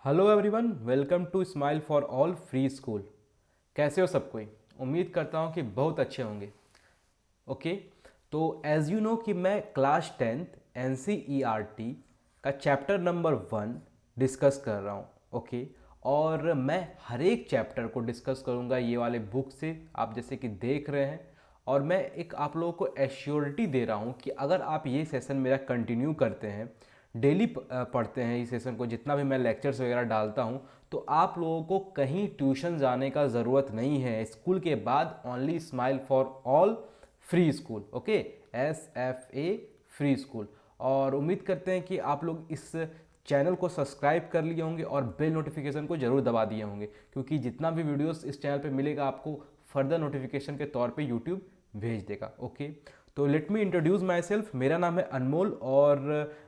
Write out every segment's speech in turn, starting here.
Hello everyone, welcome to smile for all free school. कैसे हो सब कोई? उम्मीद करता हूँ कि बहुत अच्छे होंगे। ओके, तो एज यू नो कि मैं क्लास 10th NCERT का चैप्टर नंबर 1 डिस्कस कर रहा हूँ। ओके, और मैं हर एक चैप्टर को डिस्कस करूँगा ये वाले बुक से, आप जैसे कि देख रहे हैं। और मैं एक आप लोगों को एश्योरिटी दे रहा हूँ कि अगर आप ये सेशन मेरा कंटिन्यू करते हैं, डेली पढ़ते हैं इस सेशन को, जितना भी मैं लेक्चर्स वगैरह डालता हूँ, तो आप लोगों को कहीं ट्यूशन जाने का ज़रूरत नहीं है। स्कूल के बाद only smile for all free school. Okay, SFA free school. और उम्मीद करते हैं कि आप लोग इस चैनल को सब्सक्राइब कर लिए होंगे और बेल नोटिफिकेशन को ज़रूर दबा दिए होंगे, क्योंकि जितना भी वीडियोस इस चैनल पे मिलेगा आपको फर्दर नोटिफिकेशन के तौर पे यूट्यूब भेज देगा। ओके, तो let me introduce my self. मेरा नाम है अनमोल और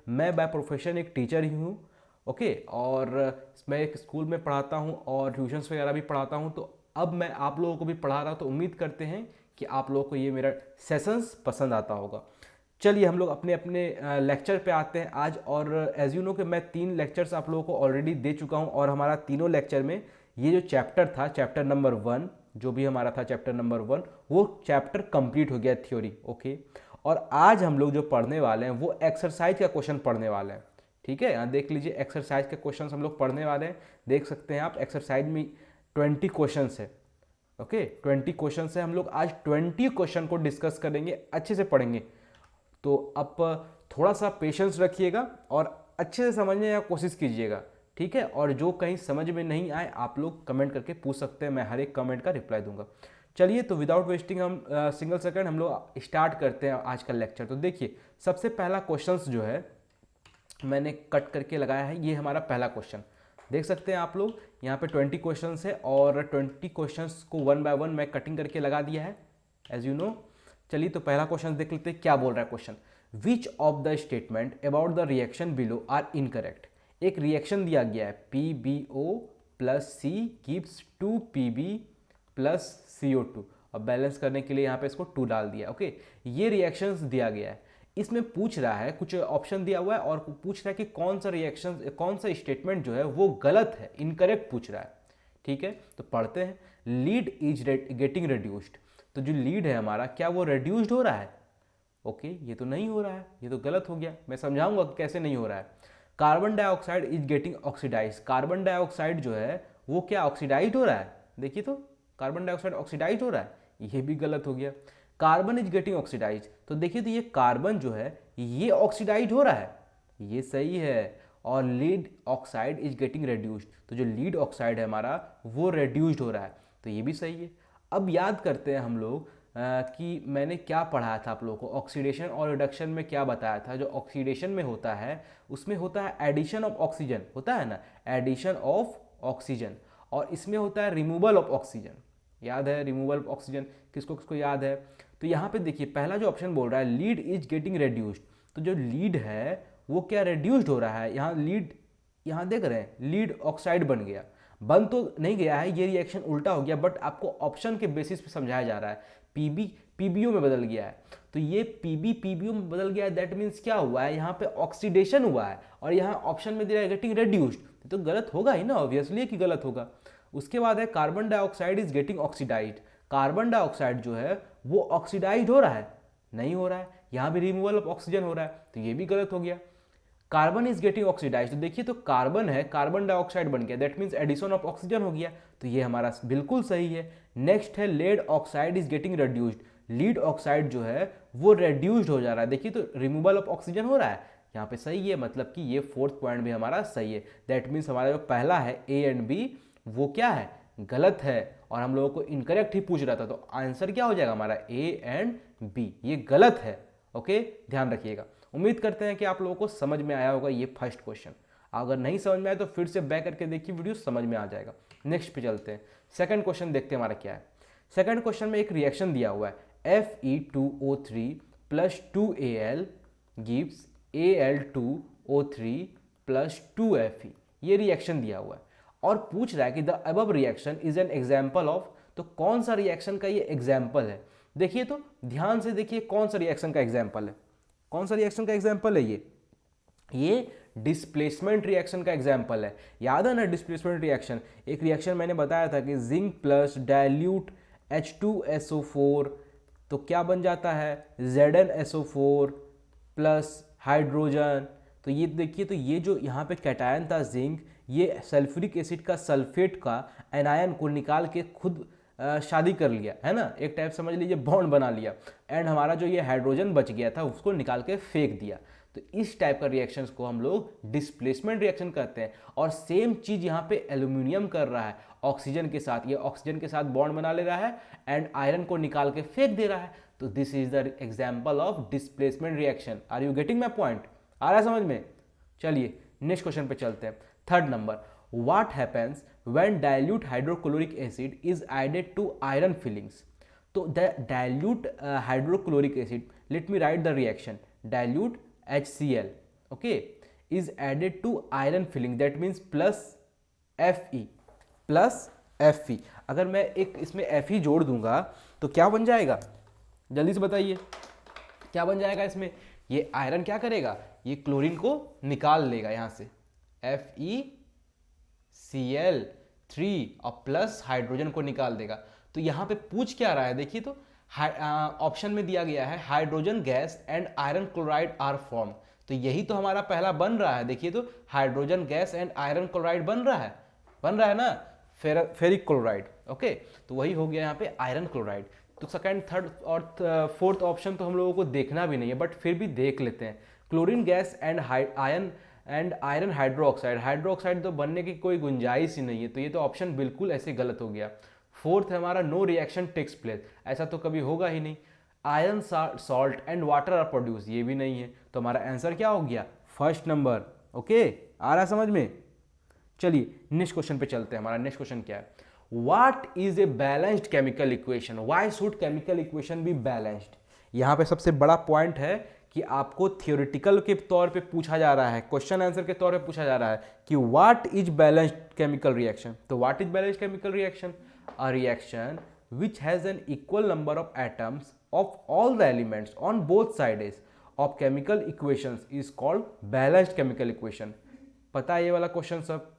मैं बाय प्रोफेशन एक टीचर ही हूँ। ओके, और मैं एक स्कूल में पढ़ाता हूँ और ट्यूशन्स वगैरह भी पढ़ाता हूँ। तो अब मैं आप लोगों को भी पढ़ा रहा हूँ, तो उम्मीद करते हैं कि आप लोगों को ये मेरा सेशंस पसंद आता होगा। चलिए हम लोग अपने अपने लेक्चर पे आते हैं आज। और एज यू नो कि मैं 3 लेक्चर्स आप लोगों को ऑलरेडी दे चुका हूँ, और हमारा तीनों लेक्चर में ये जो चैप्टर था, चैप्टर नंबर 1, जो भी हमारा था चैप्टर नंबर 1, वो चैप्टर कंप्लीट हो गया थ्योरी। ओके, और आज हम लोग जो पढ़ने वाले हैं वो एक्सरसाइज का क्वेश्चन पढ़ने वाले हैं। ठीक है, यहाँ देख लीजिए एक्सरसाइज के क्वेश्चन हम लोग पढ़ने वाले हैं। देख सकते हैं आप, एक्सरसाइज में 20 क्वेश्चन है। ओके, 20 क्वेश्चन है। हम लोग आज 20 क्वेश्चन को डिस्कस करेंगे, अच्छे से पढ़ेंगे। तो आप थोड़ा सा पेशेंस रखिएगा और अच्छे से समझने की कोशिश कीजिएगा। ठीक है, और जो कहीं समझ में नहीं आए आप लोग कमेंट करके पूछ सकते हैं, मैं हर एक कमेंट का रिप्लाई दूंगा। चलिए, तो विदाउट वेस्टिंग हम सिंगल सेकंड हम लोग स्टार्ट करते हैं आज का लेक्चर। तो देखिए, सबसे पहला क्वेश्चन जो है मैंने कट करके लगाया है, ये हमारा पहला क्वेश्चन। देख सकते हैं आप लोग, यहाँ पे 20 क्वेश्चन है और 20 क्वेश्चन को 1 बाय 1 मैं कटिंग करके लगा दिया है, एज यू नो। चलिए, तो पहला क्वेश्चन देख लेते हैं क्या बोल रहा है question. Which of the statement about the reaction below are incorrect. एक रिएक्शन दिया गया है, PbO plus C gives 2Pb plus CO2, और बैलेंस करने के लिए यहाँ पे इसको 2 डाल दिया। ओके, ये रिएक्शंस दिया गया है। इसमें पूछ रहा है, कुछ ऑप्शन दिया हुआ है और पूछ रहा है कि कौन सा रिएक्शन, कौन सा स्टेटमेंट जो है वो गलत है, इनकरेक्ट पूछ रहा है। ठीक है, तो पढ़ते हैं। Lead is getting reduced. तो जो लीड है हमारा, क्या वो रिड्यूस्ड हो रहा है? ओके, ये तो नहीं हो रहा है, ये तो गलत हो गया। मैं समझाऊंगा कि कैसे नहीं हो रहा है। Carbon dioxide is getting oxidise. Carbon dioxide जो है वो क्या ऑक्सीडाइज हो रहा है? देखिए तो, कार्बन डाइऑक्साइड ऑक्सीडाइज हो रहा है, ये भी गलत हो गया। कार्बन इज गेटिंग ऑक्सीडाइज, तो देखिए तो ये कार्बन जो है ये ऑक्सीडाइज हो रहा है, ये सही है। और lead oxide is getting reduced, तो जो लीड ऑक्साइड है हमारा वो रेड्यूस्ड हो रहा है, तो ये भी सही है। अब याद करते हैं हम लोग कि मैंने क्या पढ़ाया था आप लोगों को, ऑक्सीडेशन और रिडक्शन में क्या बताया था। जो ऑक्सीडेशन में होता है उसमें होता है एडिशन ऑफ ऑक्सीजन, होता है ना, एडिशन ऑफ ऑक्सीजन। और इसमें होता है रिमूवल ऑफ ऑक्सीजन। याद है रिमूवल ऑफ ऑक्सीजन? किसको किसको याद है? तो यहाँ पे देखिए, पहला जो ऑप्शन बोल रहा है लीड इज गेटिंग रेड्यूस्ड, तो जो लीड है वो क्या रेड्यूस्ड हो रहा है। यहाँ लीड, यहाँ देख रहे हैं लीड ऑक्साइड बन गया, बन तो नहीं गया है, ये रिएक्शन उल्टा हो गया, बट आपको ऑप्शन के बेसिस पे समझाया जा रहा है। पीबी पीबीओ में बदल गया है, तो ये पीबी पीबीओ में बदल गया है, दैट मीन्स क्या हुआ है, यहाँ पे ऑक्सीडेशन हुआ है। और यहाँ ऑप्शन में दिया है गेटिंग रेड्यूस्ड, तो गलत होगा ही ना, ऑब्वियसली कि गलत होगा। उसके बाद है carbon dioxide is getting oxidised. Carbon dioxide जो है वो ऑक्सीडाइज्ड हो रहा है, नहीं हो रहा है, यहाँ भी रिमूवल ऑफ ऑक्सीजन हो रहा है, तो ये भी गलत हो गया। कार्बन इज गेटिंग ऑक्सीडाइज, तो देखिए तो कार्बन है, कार्बन डाइऑक्साइड बन गया, that means addition of oxygen हो गया, तो ये हमारा बिल्कुल सही है। नेक्स्ट है lead oxide is getting reduced. Lead oxide जो है वो रेड्यूस्ड हो जा रहा है, देखिए तो रिमूवल ऑफ ऑक्सीजन हो रहा है, यहाँ पे सही है, मतलब कि ये 4th पॉइंट भी हमारा सही है। दैट मीन्स हमारा जो पहला है A एंड B वो क्या है, गलत है, और हम लोगों को इनकरेक्ट ही पूछ रहा था, तो आंसर क्या हो जाएगा हमारा A एंड B, ये गलत है। ओके, ध्यान रखिएगा। उम्मीद करते हैं कि आप लोगों को समझ में आया होगा ये फर्स्ट क्वेश्चन। अगर नहीं समझ में आया तो फिर से बैक करके देखिए वीडियो, समझ में आ जाएगा। नेक्स्ट पे चलते हैं, सेकंड क्वेश्चन देखते हैं हमारा क्या है। सेकंड क्वेश्चन में एक रिएक्शन दिया हुआ है, Fe2O3 plus 2Al gives Al2O3 plus 2Fe, ये रिएक्शन दिया हुआ है और पूछ रहा है कि the above reaction is an example of, तो कौन सा रिएक्शन का ये एग्जाम्पल है। देखिए तो ध्यान से देखिए, कौन सा रिएक्शन का एग्जाम्पल है, कौन सा रिएक्शन का एग्जाम्पल है ये डिस्प्लेसमेंट रिएक्शन का एग्जाम्पल है। याद है ना डिस्प्लेसमेंट रिएक्शन, एक रिएक्शन मैंने बताया था कि जिंक प्लस डाइल्यूट H2SO4 तो क्या बन जाता है ZnSO4 प्लस हाइड्रोजन। तो ये देखिए, तो ये जो यहाँ पे कैटायन था जिंक, ये सल्फ्यूरिक एसिड का सल्फेट का एनायन को निकाल के खुद शादी कर लिया है ना, एक टाइप समझ लीजिए बॉन्ड बना लिया, एंड हमारा जो ये हाइड्रोजन बच गया था उसको निकाल के फेंक दिया। तो इस टाइप का रिएक्शंस को हम लोग डिस्प्लेसमेंट रिएक्शन कहते हैं। और सेम चीज यहाँ पे एल्यूमिनियम कर रहा है ऑक्सीजन के साथ, ये ऑक्सीजन के साथ बॉन्ड बना ले रहा है एंड आयरन को निकाल के फेंक दे रहा है। तो this is the example of displacement reaction. Are you getting my point? आ रहा है समझ में? चलिए नेक्स्ट क्वेश्चन पे चलते हैं। Third number, what happens when dilute hydrochloric acid is added to iron filings. तो the dilute hydrochloric acid, let me write the reaction, dilute HCl okay is added to iron filling, that means plus Fe। अगर मैं एक इसमें Fe जोड़ दूंगा तो क्या बन जाएगा, जल्दी से बताइए क्या बन जाएगा इसमें। ये आयरन क्या करेगा, ये क्लोरीन को निकाल लेगा यहाँ से, FeCl3 और प्लस हाइड्रोजन को निकाल देगा। तो यहाँ पे पूछ क्या रहा है, देखिए तो ऑप्शन में दिया गया है hydrogen gas and iron chloride are form. तो यही तो हमारा पहला बन रहा है, देखिए तो hydrogen gas and iron chloride बन रहा है ना, फेरिक क्लोराइड। ओके, तो वही हो गया यहाँ पे आयरन क्लोराइड। तो सेकंड, थर्ड और फोर्थ ऑप्शन तो हम लोगों को देखना भी नहीं है, बट फिर भी देख लेते हैं। Chlorine gas and iron hydroxide तो बनने की कोई गुंजाइश ही नहीं है, तो ये तो ऑप्शन बिल्कुल ऐसे गलत हो गया। फोर्थ है हमारा नो रिएक्शन टेक्स प्लेस, ऐसा तो कभी होगा ही नहीं। Iron salt and water are produce, ये भी नहीं है, तो हमारा आंसर क्या हो गया, फर्स्ट नंबर। ओके, आ रहा समझ में? चलिए नेक्स्ट क्वेश्चन पे चलते हैं। हमारा नेक्स्ट क्वेश्चन क्या है, what is a balanced chemical equation, why should chemical equation be balanced. यहाँ पे सबसे बड़ा पॉइंट है कि आपको थियोरिटिकल के तौर पे पूछा जा रहा है, क्वेश्चन आंसर के तौर पे पूछा जा रहा है कि what is balanced chemical reaction. तो what is balanced chemical reaction, a reaction which has an equal number of atoms of all the elements on both sides of chemical equations is called balanced chemical equation। पता है ये वाला question सब,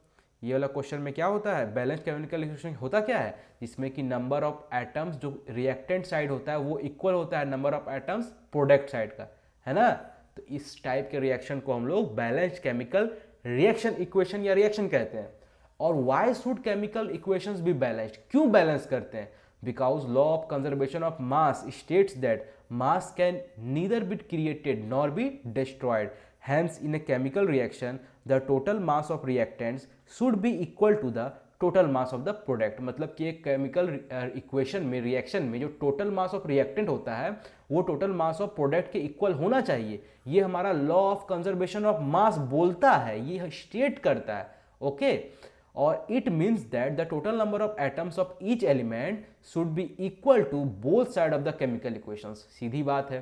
ये वाला question में क्या होता है, बैलेंस्ड केमिकल इक्वेशन होता क्या है, जिसमें कि नंबर ऑफ एटम्स जो रिएक्टेंट साइड होता है वो इक्वल होता है number of atoms product side का, है ना। तो इस टाइप के रिएक्शन को हम लोग बैलेंस्ड केमिकल रिएक्शन इक्वेशन या रिएक्शन कहते हैं। और why should chemical equations be balanced, क्यों बैलेंस करते हैं, because law of conservation of mass states that mass can neither be created nor be destroyed, hence in a chemical reaction the total mass of reactants should be equal to the total mass of the product. मतलब कि एक chemical equation में, reaction में जो total mass of reactant होता है वो total mass of product के इक्वल होना चाहिए। ये हमारा लॉ ऑफ कंजर्वेशन ऑफ मास बोलता है, ये स्टेट करता है। ओके, और it means that the total number of atoms of each element should be equal to both sides of the chemical equations। सीधी बात है,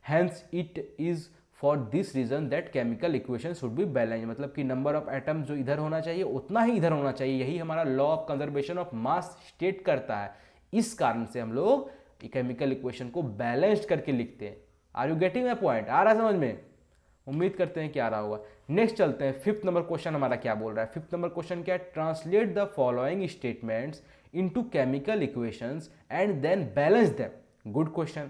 hence it is for this reason that chemical equation should be balanced। मतलब कि number of atom जो इधर होना चाहिए उतना ही इधर होना चाहिए, यही हमारा law of conservation of mass state करता है। इस कारण से हम लोग केमिकल इक्वेशन को बैलेंस्ड करके लिखते हैं। Are you getting my point? आ रहा समझ में? उम्मीद करते हैं कि आ रहा होगा। नेक्स्ट चलते हैं, फिफ्थ नंबर क्वेश्चन हमारा क्या बोल रहा है। फिफ्थ नंबर क्वेश्चन क्या है, translate the following statements into chemical equations and then balance them. Good question,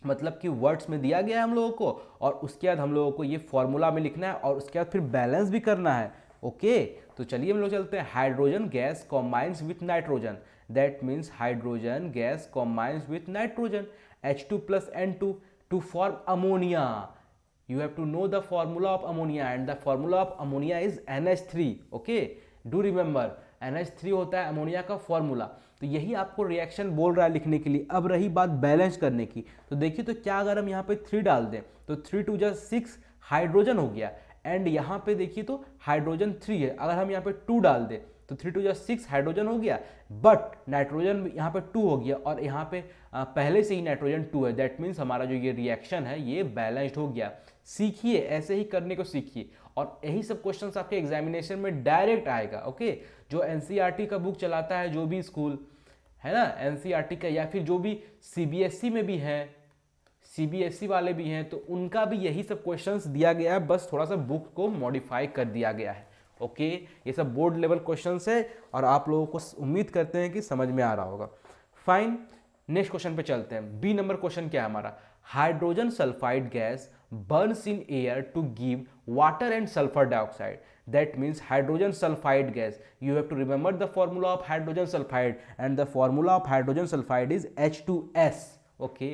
मतलब कि वर्ड्स में दिया गया है हम लोगों को और उसके बाद हम लोगों को ये फॉर्मूला में लिखना है और उसके बाद फिर बैलेंस भी करना है। ओके, तो चलिए हम लोग चलते हैं। Hydrogen gas combines with nitrogen, that means hydrogen gas combines with nitrogen H2 plus N2 to form ammonia। You have to know the formula of ammonia and the formula of ammonia is NH3। okay, do remember NH3 होता है ammonia का formula. तो यही आपको reaction बोल रहा है लिखने के लिए। अब रही बात बैलेंस करने की, तो देखिए तो क्या अगर हम यहाँ पे 3 डाल दें तो 3 2 जा 6 हाइड्रोजन हो गया, एंड यहाँ पे देखिए तो हाइड्रोजन 3 है, अगर हम यहाँ पे 2 डाल दें तो 3 2 जा 6 हाइड्रोजन हो गया, बट नाइट्रोजन यहाँ पे 2 हो गया और यहाँ पे पहले से ही नाइट्रोजन 2 है। दैट मीन्स हमारा जो ये रिएक्शन है ये बैलेंस्ड हो गया। सीखिए, ऐसे ही करने को सीखिए और यही सब क्वेश्चंस आपके एग्जामिनेशन में डायरेक्ट आएगा। ओके, जो एनसीईआरटी का बुक चलाता है जो भी स्कूल है ना एनसीईआरटी का, या फिर जो भी सीबीएसई में भी है, सीबीएसई वाले भी हैं तो उनका भी यही सब क्वेश्चंस दिया गया है, बस थोड़ा सा बुक को मॉडिफाई कर दिया गया है। ओके, ये सब बोर्ड लेवल क्वेश्चंस है और आप लोगों को उम्मीद करते हैं कि समझ में आ रहा होगा। फाइन, नेक्स्ट क्वेश्चन पे चलते हैं। बी नंबर क्वेश्चन क्या है हमारा, hydrogen sulphide gas burns in air to give water and sulphur dioxide, that means hydrogen sulfide gas. You have to remember the formula of hydrogen sulfide, and the formula of hydrogen sulfide is H2S. Okay,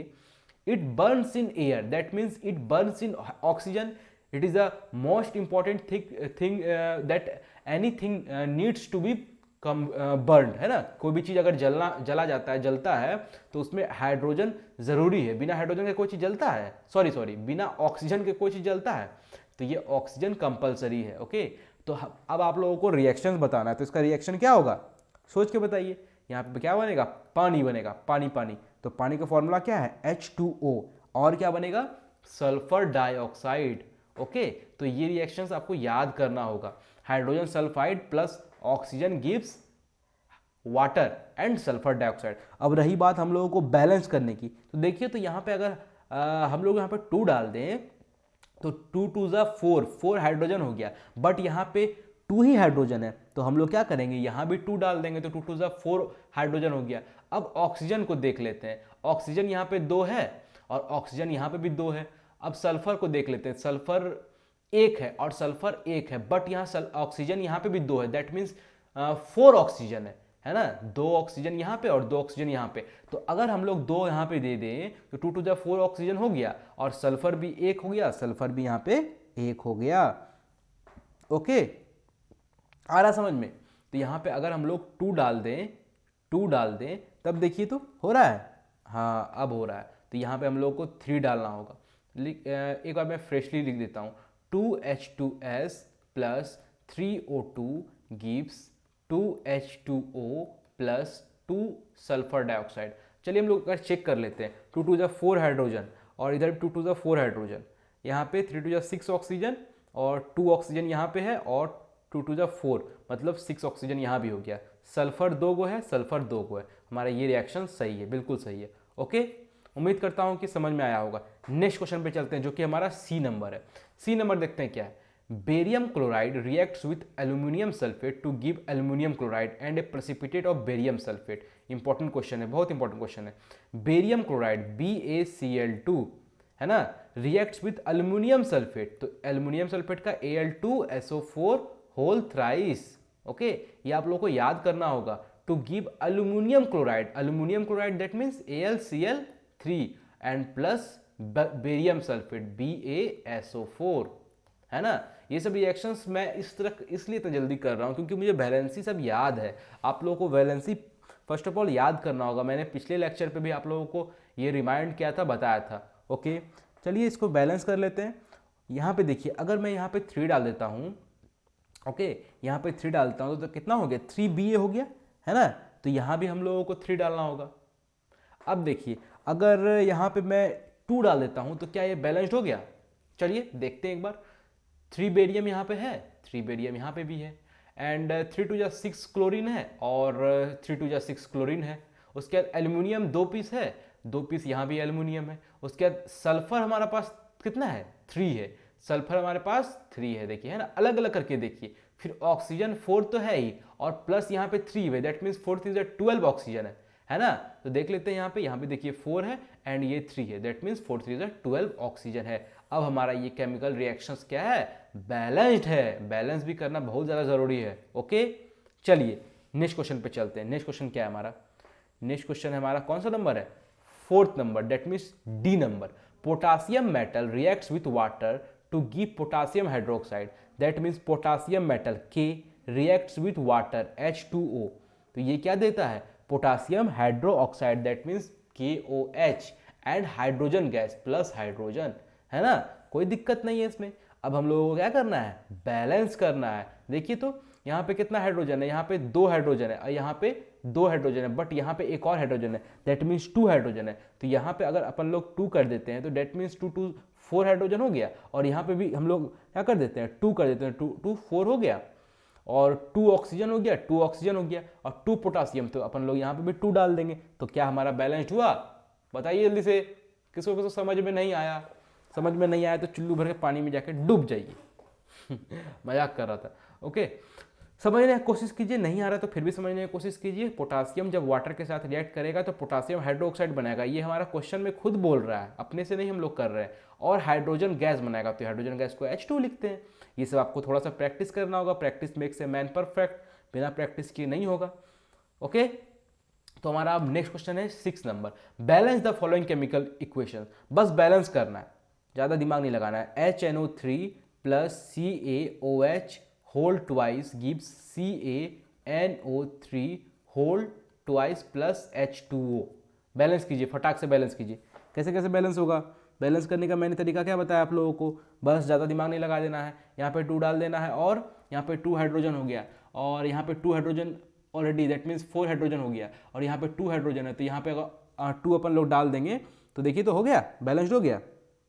it burns in air, that means it burns in oxygen. It is the most important thing that anything needs to be burned, है ना। कोई भी चीज़ अगर जलता है तो उसमें hydrogen ज़रूरी है। बिना हाइड्रोजन के कोई चीज़ जलता है, सॉरी बिना ऑक्सीजन के कोई चीज़ जलता है, तो ये ऑक्सीजन कंपलसरी है। ओके, तो अब आप लोगों को रिएक्शंस बताना है, तो इसका रिएक्शन क्या होगा सोच के बताइए। यहाँ पे क्या बनेगा, पानी बनेगा, पानी। तो पानी का फॉर्मूला क्या है, H2O, और क्या बनेगा, सल्फर डाइऑक्साइड। ओके, तो ये रिएक्शंस आपको याद करना होगा। Hydrogen sulphide plus oxygen gives water and sulphur dioxide. अब रही बात हम लोगों को बैलेंस करने की, तो देखिए, तो यहाँ पे अगर हम लोग यहाँ पे 2 डाल दें तो 2 2 ज़ा 4 हाइड्रोजन हो गया, बट यहाँ पे 2 ही हाइड्रोजन है, तो हम लोग क्या करेंगे, यहाँ भी 2 डाल देंगे तो 2 2 ज़ा 4 हाइड्रोजन हो गया। अब ऑक्सीजन को देख लेते हैं, ऑक्सीजन यहाँ पे 2 है और ऑक्सीजन यहाँ पे भी 2 है। अब सल्फर को देख लेते हैं, सल्फर 1 है और सल्फर 1 है, बट यहाँ ऑक्सीजन यहाँ पे भी 2 है, दैट मीन्स 4 ऑक्सीजन है ना। 2 ऑक्सीजन यहाँ पे और 2 ऑक्सीजन यहाँ पे, तो अगर हम लोग 2 यहाँ पे दे दें तो 2 2 4 ऑक्सीजन हो गया और सल्फर भी 1 हो गया, सल्फर भी यहाँ पे 1 हो गया। ओके, आ रहा समझ में। तो यहाँ पे अगर हम लोग 2 डाल दें तब देखिए तो हो रहा है, हाँ अब हो रहा है। तो यहाँ पे हम लोग को 3 डालना होगा। एक बार मैं फ्रेशली लिख देता हूँ, 2H2S plus 3O2 gives 2H2O plus 2 sulphur dioxide. चलिए हम लोग अगर चेक कर लेते हैं, 2 2 ज़ा 4 हाइड्रोजन और इधर 2 2 ज़ा 4 हाइड्रोजन, यहाँ पे 3 2 ज़ा 6 ऑक्सीजन और 2 ऑक्सीजन यहाँ पे है और 2 2 ज़ा 4 मतलब 6 ऑक्सीजन यहाँ भी हो गया। सल्फर 2 गो है, सल्फर 2 गो है, हमारा ये रिएक्शन सही है, बिल्कुल सही है। ओके, उम्मीद करता हूँ कि समझ में आया होगा। नेक्स्ट क्वेश्चन पे चलते हैं जो कि हमारा सी नंबर है। सी नंबर देखते हैं क्या है, barium chloride reacts with aluminium sulphate to give aluminium chloride and a precipitate of barium sulphate. Important question है, बहुत इंपॉर्टेंट क्वेश्चन है। बेरियम क्लोराइड BaCl2 है ना, रिएक्ट्स विथ एल्यूमिनियम सल्फेट, तो एल्यूमिनियम सल्फेट का Al2SO4 होल थ्राइस। ओके, ये आप लोगों को याद करना होगा, to give aluminium chloride that means AlCl3 and plus barium sulphate BaSO4, है ना। ये सब रिएक्शंस मैं इस तरह इसलिए इतना जल्दी कर रहा हूँ क्योंकि मुझे वैलेंसी सब याद है। आप लोगों को वैलेंसी फर्स्ट ऑफ ऑल याद करना होगा, मैंने पिछले लेक्चर पे भी आप लोगों को ये रिमाइंड किया था, बताया था। ओके, चलिए इसको बैलेंस कर लेते हैं। यहाँ पे देखिए, अगर मैं यहाँ पे 3 डाल देता हूँ, ओके, यहाँ पे 3 डालता हूँ तो कितना हो गया, 3Ba हो गया, है ना। तो यहाँ भी हम लोगों को 3 डालना होगा। अब देखिए, अगर यहाँ पे मैं 2 डाल देता हूँ तो क्या ये बैलेंस्ड हो गया, चलिए देखते हैं एक बार। 3 बेरियम यहाँ पे है, 3 बेरियम यहाँ पे भी है, एंड 3 2 6 क्लोरीन है और 3 2 6 क्लोरीन है। उसके बाद एल्यूमिनियम 2 पीस है, 2 पीस यहाँ भी एल्यूमिनियम है। उसके बाद सल्फर हमारा पास कितना है, 3 है, सल्फर हमारे पास 3 है, देखिए है ना, अलग अलग करके देखिए। फिर ऑक्सीजन 4 तो है ही और प्लस यहाँ पे 3 है, दैट मीन्स 4 3 12 ऑक्सीजन है ना। तो देख लेते हैं यहाँ पे देखिए 4 है एंड ये 3 है, दैट मीन्स 4 3 12 ऑक्सीजन है। अब हमारा ये केमिकल रिएक्शंस क्या है, बैलेंस्ड है। बैलेंस भी करना बहुत ज़्यादा ज़रूरी है। ओके, चलिए नेक्स्ट क्वेश्चन पे चलते हैं। नेक्स्ट क्वेश्चन क्या है हमारा, नेक्स्ट क्वेश्चन है हमारा कौन सा नंबर है, 4th number, that means D number. Potassium metal reacts with water to give potassium hydroxide, that means potassium metal K reacts with water H2O, तो ये क्या देता है, potassium hydroxide, that means KOH and hydrogen gas plus hydrogen, है ना। कोई दिक्कत नहीं है इसमें। अब हम लोगों को क्या करना है, बैलेंस करना है। देखिए तो यहाँ पे कितना हाइड्रोजन है, यहाँ पे 2 हाइड्रोजन है और यहाँ पे 2 हाइड्रोजन है, बट यहाँ पे एक और हाइड्रोजन है, दैट मीन्स 2 हाइड्रोजन है। तो यहाँ पे अगर अपन लोग 2 कर देते हैं तो दैट मीन्स 2 2 4 हाइड्रोजन हो गया, और यहाँ पे भी हम लोग क्या कर देते हैं, 2 कर देते हैं, 2 2 4 हो गया, और 2 ऑक्सीजन हो गया, 2 ऑक्सीजन हो गया, और 2 पोटासियम, तो अपन लोग यहाँ पे भी 2 डाल देंगे। तो क्या हमारा बैलेंस्ड हुआ, बताइए जल्दी से। किसी को समझ में नहीं आया, समझ में नहीं आया तो चुल्लू भर के पानी में जाके डूब जाइए। मजाक कर रहा था। ओके, समझने की कोशिश कीजिए, नहीं आ रहा तो फिर भी समझने की कोशिश कीजिए। पोटासियम जब वाटर के साथ रिएक्ट करेगा तो पोटासियम हाइड्रोक्साइड बनाएगा, ये हमारा क्वेश्चन में खुद बोल रहा है, अपने से नहीं हम लोग कर रहे हैं। और हाइड्रोजन गैस बनाएगा, तो हाइड्रोजन गैस को H2 लिखते हैं। ये सब आपको थोड़ा सा प्रैक्टिस करना होगा, practice makes a man perfect, बिना प्रैक्टिस किए नहीं होगा। ओके, तो हमारा अब नेक्स्ट क्वेश्चन है 6 number, balance the following chemical equation. बस बैलेंस करना है, ज़्यादा दिमाग नहीं लगाना है। HNO3 plus CaOH whole twice gives CaNO3 whole twice plus H2O। Balance कीजिए, फटाक से बैलेंस कीजिए। कैसे कैसे बैलेंस होगा? बैलेंस करने का मैंने तरीका क्या बताया आप लोगों को, बस ज़्यादा दिमाग नहीं लगा देना है। यहाँ पे 2 डाल देना है और यहाँ पे 2 हाइड्रोजन हो गया, और यहाँ पे 2 hydrogen already, that means 4 hydrogen हो गया, और यहाँ पे 2 हाइड्रोजन है, तो यहाँ पे अगर 2 अपन लोग डाल देंगे तो देखिए तो हो गया, बैलेंस्ड हो गया।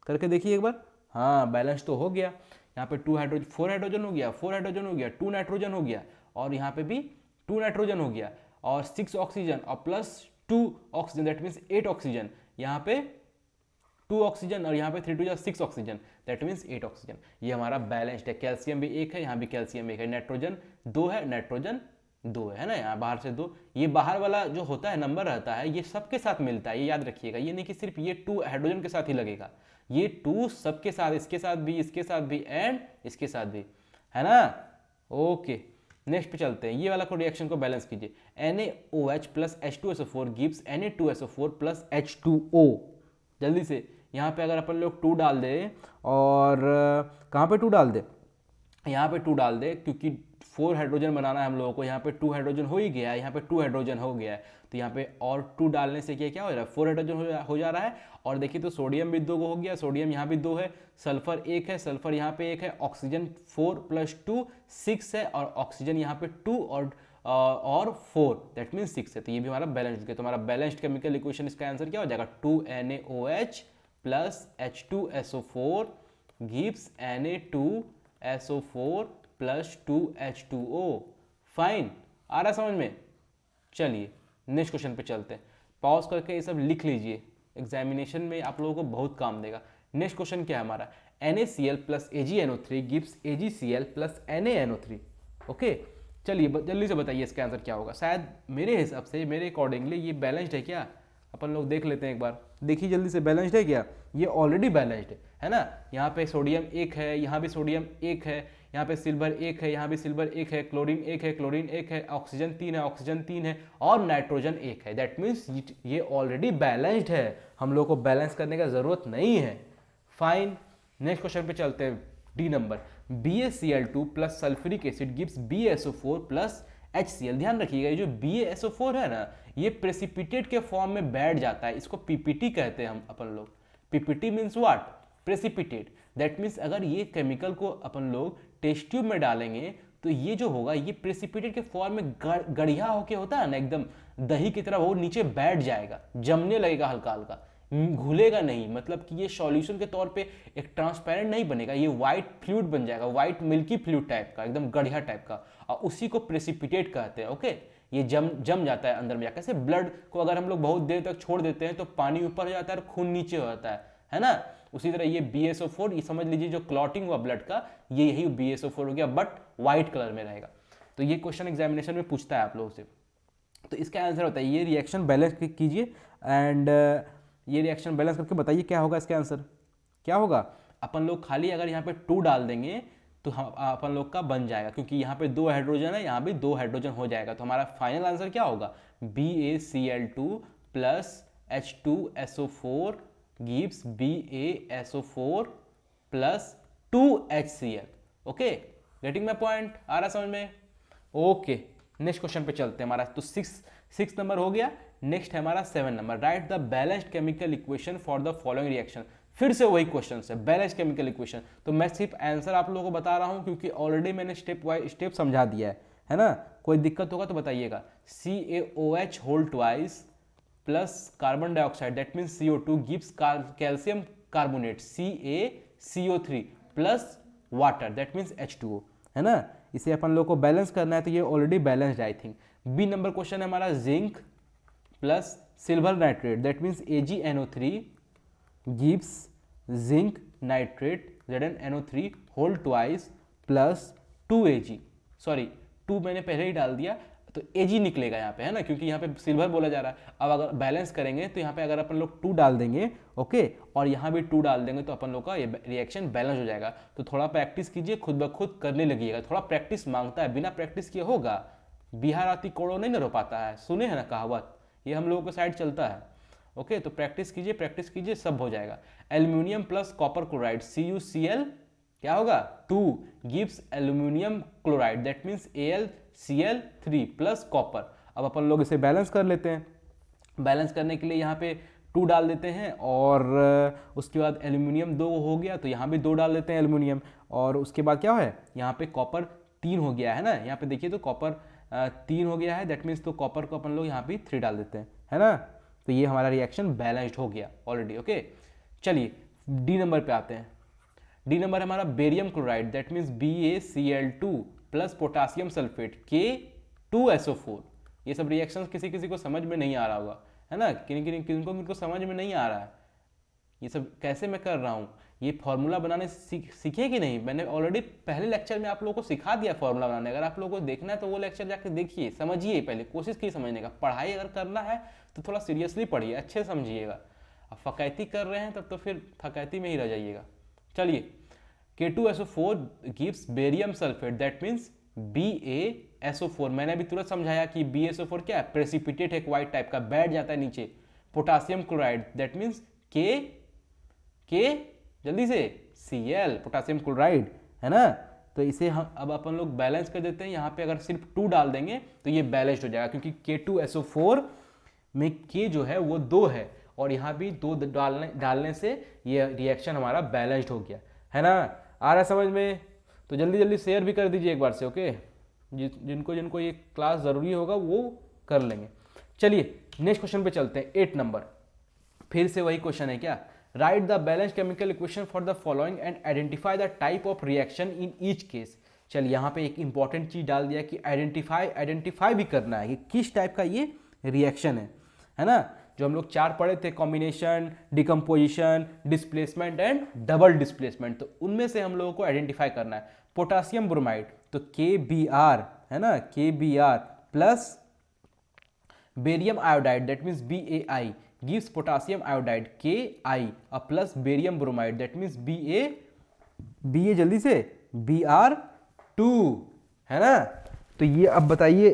करके देखिए एक बार, हाँ बैलेंस तो हो गया। यहाँ पे 2 हाइड्रोजन 4 हाइड्रोजन हो गया, 4 हाइड्रोजन हो गया, 2 नाइट्रोजन हो गया, और यहाँ पे भी 2 नाइट्रोजन हो गया, और 6 ऑक्सीजन और plus 2 oxygen, that means 8 oxygen. यहाँ पे 2 ऑक्सीजन और यहाँ पे 3 2 6 ऑक्सीजन, दैट मीन्स 8 ऑक्सीजन। ये हमारा बैलेंस्ड है। कैल्शियम भी 1 है, यहाँ भी कैल्शियम 1 है, नाइट्रोजन 2 है, नाइट्रोजन 2 है ना, यहाँ बाहर से 2। ये बाहर वाला जो होता है नंबर रहता है, ये सबके साथ मिलता है, ये याद रखिएगा। ये नहीं कि सिर्फ ये 2 हाइड्रोजन के साथ ही लगेगा, ये 2 सबके साथ, इसके साथ भी, इसके साथ भी, एंड इसके साथ भी, है ना। ओके, नेक्स्ट पे चलते हैं। ये वाला को रिएक्शन को बैलेंस कीजिए। NaOH plus H2SO4 gives Na2SO4 plus H2O। जल्दी से यहाँ पे अगर अपन लोग 2 डाल दे, और कहाँ पे 2 डाल दे, यहाँ पे 2 डाल दे, क्योंकि 4 हाइड्रोजन बनाना है हम लोगों को। यहाँ पे 2 हाइड्रोजन हो ही गया है, यहाँ पे 2 हाइड्रोजन हो गया है, तो यहाँ पे और 2 डालने से क्या हो रहा है, 4 हाइड्रोजन हो जा रहा है। और देखिए तो सोडियम भी 2 हो गया, सोडियम यहाँ भी 2 है, सल्फर 1 है, सल्फर यहाँ पे 1 है, ऑक्सीजन 4 प्लस 2 6 है, और ऑक्सीजन यहाँ पे 2 और 4, दैट मीन 6 है। तो ये भी हमारा बैलेंस हो गया। तो हमारा बैलेंस्ड केमिकल इक्वेशन, इसका आंसर क्या हो जाएगा, 2NaOH plus H2SO4 gives Na2SO4 plus 2H2O। Fine, आ रहा समझ में? चलिए नेक्स्ट क्वेश्चन पे चलते हैं। पॉज करके ये सब लिख लीजिए, एग्जामिनेशन में आप लोगों को बहुत काम देगा। नेक्स्ट क्वेश्चन क्या है हमारा, NaCl plus AgNO3 gives AgCl plus NaNO3। Okay, चलिए जल्दी से बताइए इसका आंसर क्या होगा। शायद मेरे हिसाब से, मेरे अकॉर्डिंगली ये बैलेंस्ड है क्या, अपन लोग देख लेते हैं एक बार। देखिए जल्दी से, बैलेंस्ड है क्या? ये ऑलरेडी बैलेंस्ड है ना। यहाँ पे सोडियम 1 है, यहाँ भी सोडियम 1 है, यहाँ पे सिल्वर 1 है, यहाँ भी सिल्वर 1 है, क्लोरीन 1 है, क्लोरीन 1 है, ऑक्सीजन 3 है, ऑक्सीजन 3 है, और नाइट्रोजन 1 है। दैट मीन्स ये ऑलरेडी बैलेंस्ड है, हम लोग को बैलेंस करने का जरूरत नहीं है। फाइन, नेक्स्ट क्वेश्चन पे चलते हैं। D number, BaCl2 plus sulphuric acid gives BaSO4 plus HCl। ध्यान रखिएगा, ये जो BaSO4 है ना, ये प्रेसिपिटेट के फॉर्म में बैठ जाता है, इसको PPT कहते हैं हम अपन लोग। PPT means what, precipitate. That means अगर ये केमिकल को अपन लोग टेस्ट ट्यूब में डालेंगे तो ये जो होगा, ये प्रेसिपिटेट के फॉर्म में गढ़िया होके होता है ना, एकदम दही की तरह वो नीचे बैठ जाएगा, जमने लगेगा हल्का हल्का, घुलेगा नहीं। मतलब कि ये सॉल्यूशन के तौर पे एक ट्रांसपेरेंट नहीं बनेगा, ये व्हाइट फ्लूइड बन जाएगा, व्हाइट मिल्की फ्लूइड टाइप का, एकदम गढ़िया टाइप का, और उसी को प्रेसिपिटेट कहते हैं। ओके, ये जम जाता है अंदर में जाकर। कैसे ब्लड को अगर हम लोग बहुत देर तक छोड़ देते हैं तो पानी ऊपर हो जाता है और खून नीचे हो जाता है ना। उसी तरह ये BaSO4, ये समझ लीजिए जो क्लॉटिंग हुआ ब्लड का, ये यही BaSO4 हो गया, बट व्हाइट कलर में रहेगा। तो ये क्वेश्चन एग्जामिनेशन में पूछता है आप लोगों से। तो इसका आंसर बताइए, ये रिएक्शन बैलेंस कीजिए, एंड ये रिएक्शन बैलेंस करके बताइए क्या होगा इसका आंसर। क्या होगा, अपन लोग खाली अगर यहाँ पे 2 डाल देंगे तो हम अपन लोग का बन जाएगा, क्योंकि यहाँ पे 2 हाइड्रोजन है, यहाँ भी 2 हाइड्रोजन हो जाएगा। तो हमारा फाइनल आंसर क्या होगा, BaCl2 plus H2SO4 gives BaSO4 plus 2HCl। Okay, getting my point, आ रहा समझ में? ओके, नेक्स्ट क्वेश्चन पे चलते हैं। हमारा तो 6 नंबर हो गया। नेक्स्ट है हमारा 7 number, right the balanced chemical equation for the following reaction. फिर से वही क्वेश्चन है, बैलेंस्ड केमिकल इक्वेशन। तो मैं सिर्फ आंसर आप लोगों को बता रहा हूं, क्योंकि ऑलरेडी मैंने स्टेप बाय स्टेप समझा दिया है ना। कोई दिक्कत होगा तो बताइएगा। CaOH whole twice plus carbon dioxide, that means CO2 gives calcium carbonate CaCO3 plus water, that means H2O, है ना। इसे अपन लोग को बैलेंस करना है, तो ये already balanced I think. B number question है हमारा, zinc plus silver nitrate, that means AgNO3 gives zinc nitrate ZnNO3 whole twice plus 2Ag, sorry 2 मैंने पहले ही डाल दिया तो Ag निकलेगा यहाँ पे, है ना, क्योंकि यहाँ पे सिल्वर बोला जा रहा है। अब अगर बैलेंस करेंगे तो यहाँ पे अगर अपन लोग 2 डाल देंगे, ओके, और यहाँ भी 2 डाल देंगे तो अपन लोग का ये रिएक्शन बैलेंस हो जाएगा। तो थोड़ा प्रैक्टिस कीजिए, खुद ब खुद करने लगिएगा। थोड़ा प्रैक्टिस मांगता है, बिना प्रैक्टिस किए होगा बिहार आती कोड़ो नहीं ना रो पाता है, सुने हैं ना कहावत, ये हम लोगों के साइड चलता है। ओके, तो प्रैक्टिस कीजिए, सब हो जाएगा। Aluminium plus copper chloride CuCl क्या होगा 2 gives aluminium chloride, that means AlCl3 plus copper. अब अपन लोग इसे बैलेंस कर लेते हैं। बैलेंस करने के लिए यहाँ पे 2 डाल देते हैं और उसके बाद एल्यूमिनियम 2 हो गया तो यहाँ भी 2 डाल देते हैं एल्यूमिनियम, और उसके बाद क्या है यहाँ पे कॉपर 3 हो गया है ना, यहाँ पे देखिए तो कॉपर 3 हो गया है, दैट मीन्स तो कॉपर को अपन लोग यहाँ भी 3 डाल देते हैं, है ना। तो ये हमारा रिएक्शन बैलेंस्ड हो गया ऑलरेडी। ओके, चलिए डी नंबर पे आते हैं। डी नंबर हमारा barium chloride, that means BaCl2 plus potassium sulphate K2SO4। ये सब रिएक्शंस किसी किसी को समझ में नहीं आ रहा होगा, है ना, किनको समझ में नहीं आ रहा है ये सब कैसे मैं कर रहा हूँ। ये फॉर्मूला बनाने सीखे कि नहीं, मैंने ऑलरेडी पहले लेक्चर में आप लोगों को सिखा दिया फॉर्मूला बनाने। अगर आप लोगों को देखना है तो वो लेक्चर जाके देखिए, समझिए, पहले कोशिश की समझने का। पढ़ाई अगर करना है तो थोड़ा सीरियसली पढ़िए, अच्छे समझिएगा। अब फकैती कर रहे हैं तब तो फिर फकैती में ही रह जाइएगा। चलिए, K2SO4 gives barium sulphate, that means BaSO4। मैंने अभी तुरंत समझाया कि BaSO4 क्या है, प्रेसिपिटेट है, व्हाइट टाइप का, बैठ जाता है नीचे। Potassium chloride, that means K जल्दी से Cl, पोटासियम क्लोराइड, है ना। तो इसे हम अब अपन लोग बैलेंस कर देते हैं। यहाँ पे अगर सिर्फ 2 डाल देंगे तो ये बैलेंस्ड हो जाएगा, क्योंकि K2SO4 में K जो है वो 2 है और यहाँ भी 2 डालने से ये रिएक्शन हमारा बैलेंस्ड हो गया, है ना। आ रहा है समझ में? तो जल्दी जल्दी शेयर भी कर दीजिए एक बार से, ओके। जिनको ये क्लास ज़रूरी होगा वो कर लेंगे। चलिए नेक्स्ट क्वेश्चन पे चलते हैं, 8 नंबर। फिर से वही क्वेश्चन है क्या, right the balance chemical equation for the following and identify the type of reaction in each case. चलिए यहाँ पे एक इंपॉर्टेंट चीज डाल दिया कि आइडेंटिफाई भी करना है कि किस टाइप का ये रिएक्शन है ना। जो हम लोग 4 पढ़े थे, combination, decomposition, displacement and double displacement, तो उनमें से हम लोगों को आइडेंटिफाई करना है। पोटासियम ब्रोमाइड तो KBr, है ना, KBr plus barium iodide, that means BaI gives potassium iodide Ki plus barium bromide, that means Ba जल्दी से Br2, है ना। तो ये अब बताइए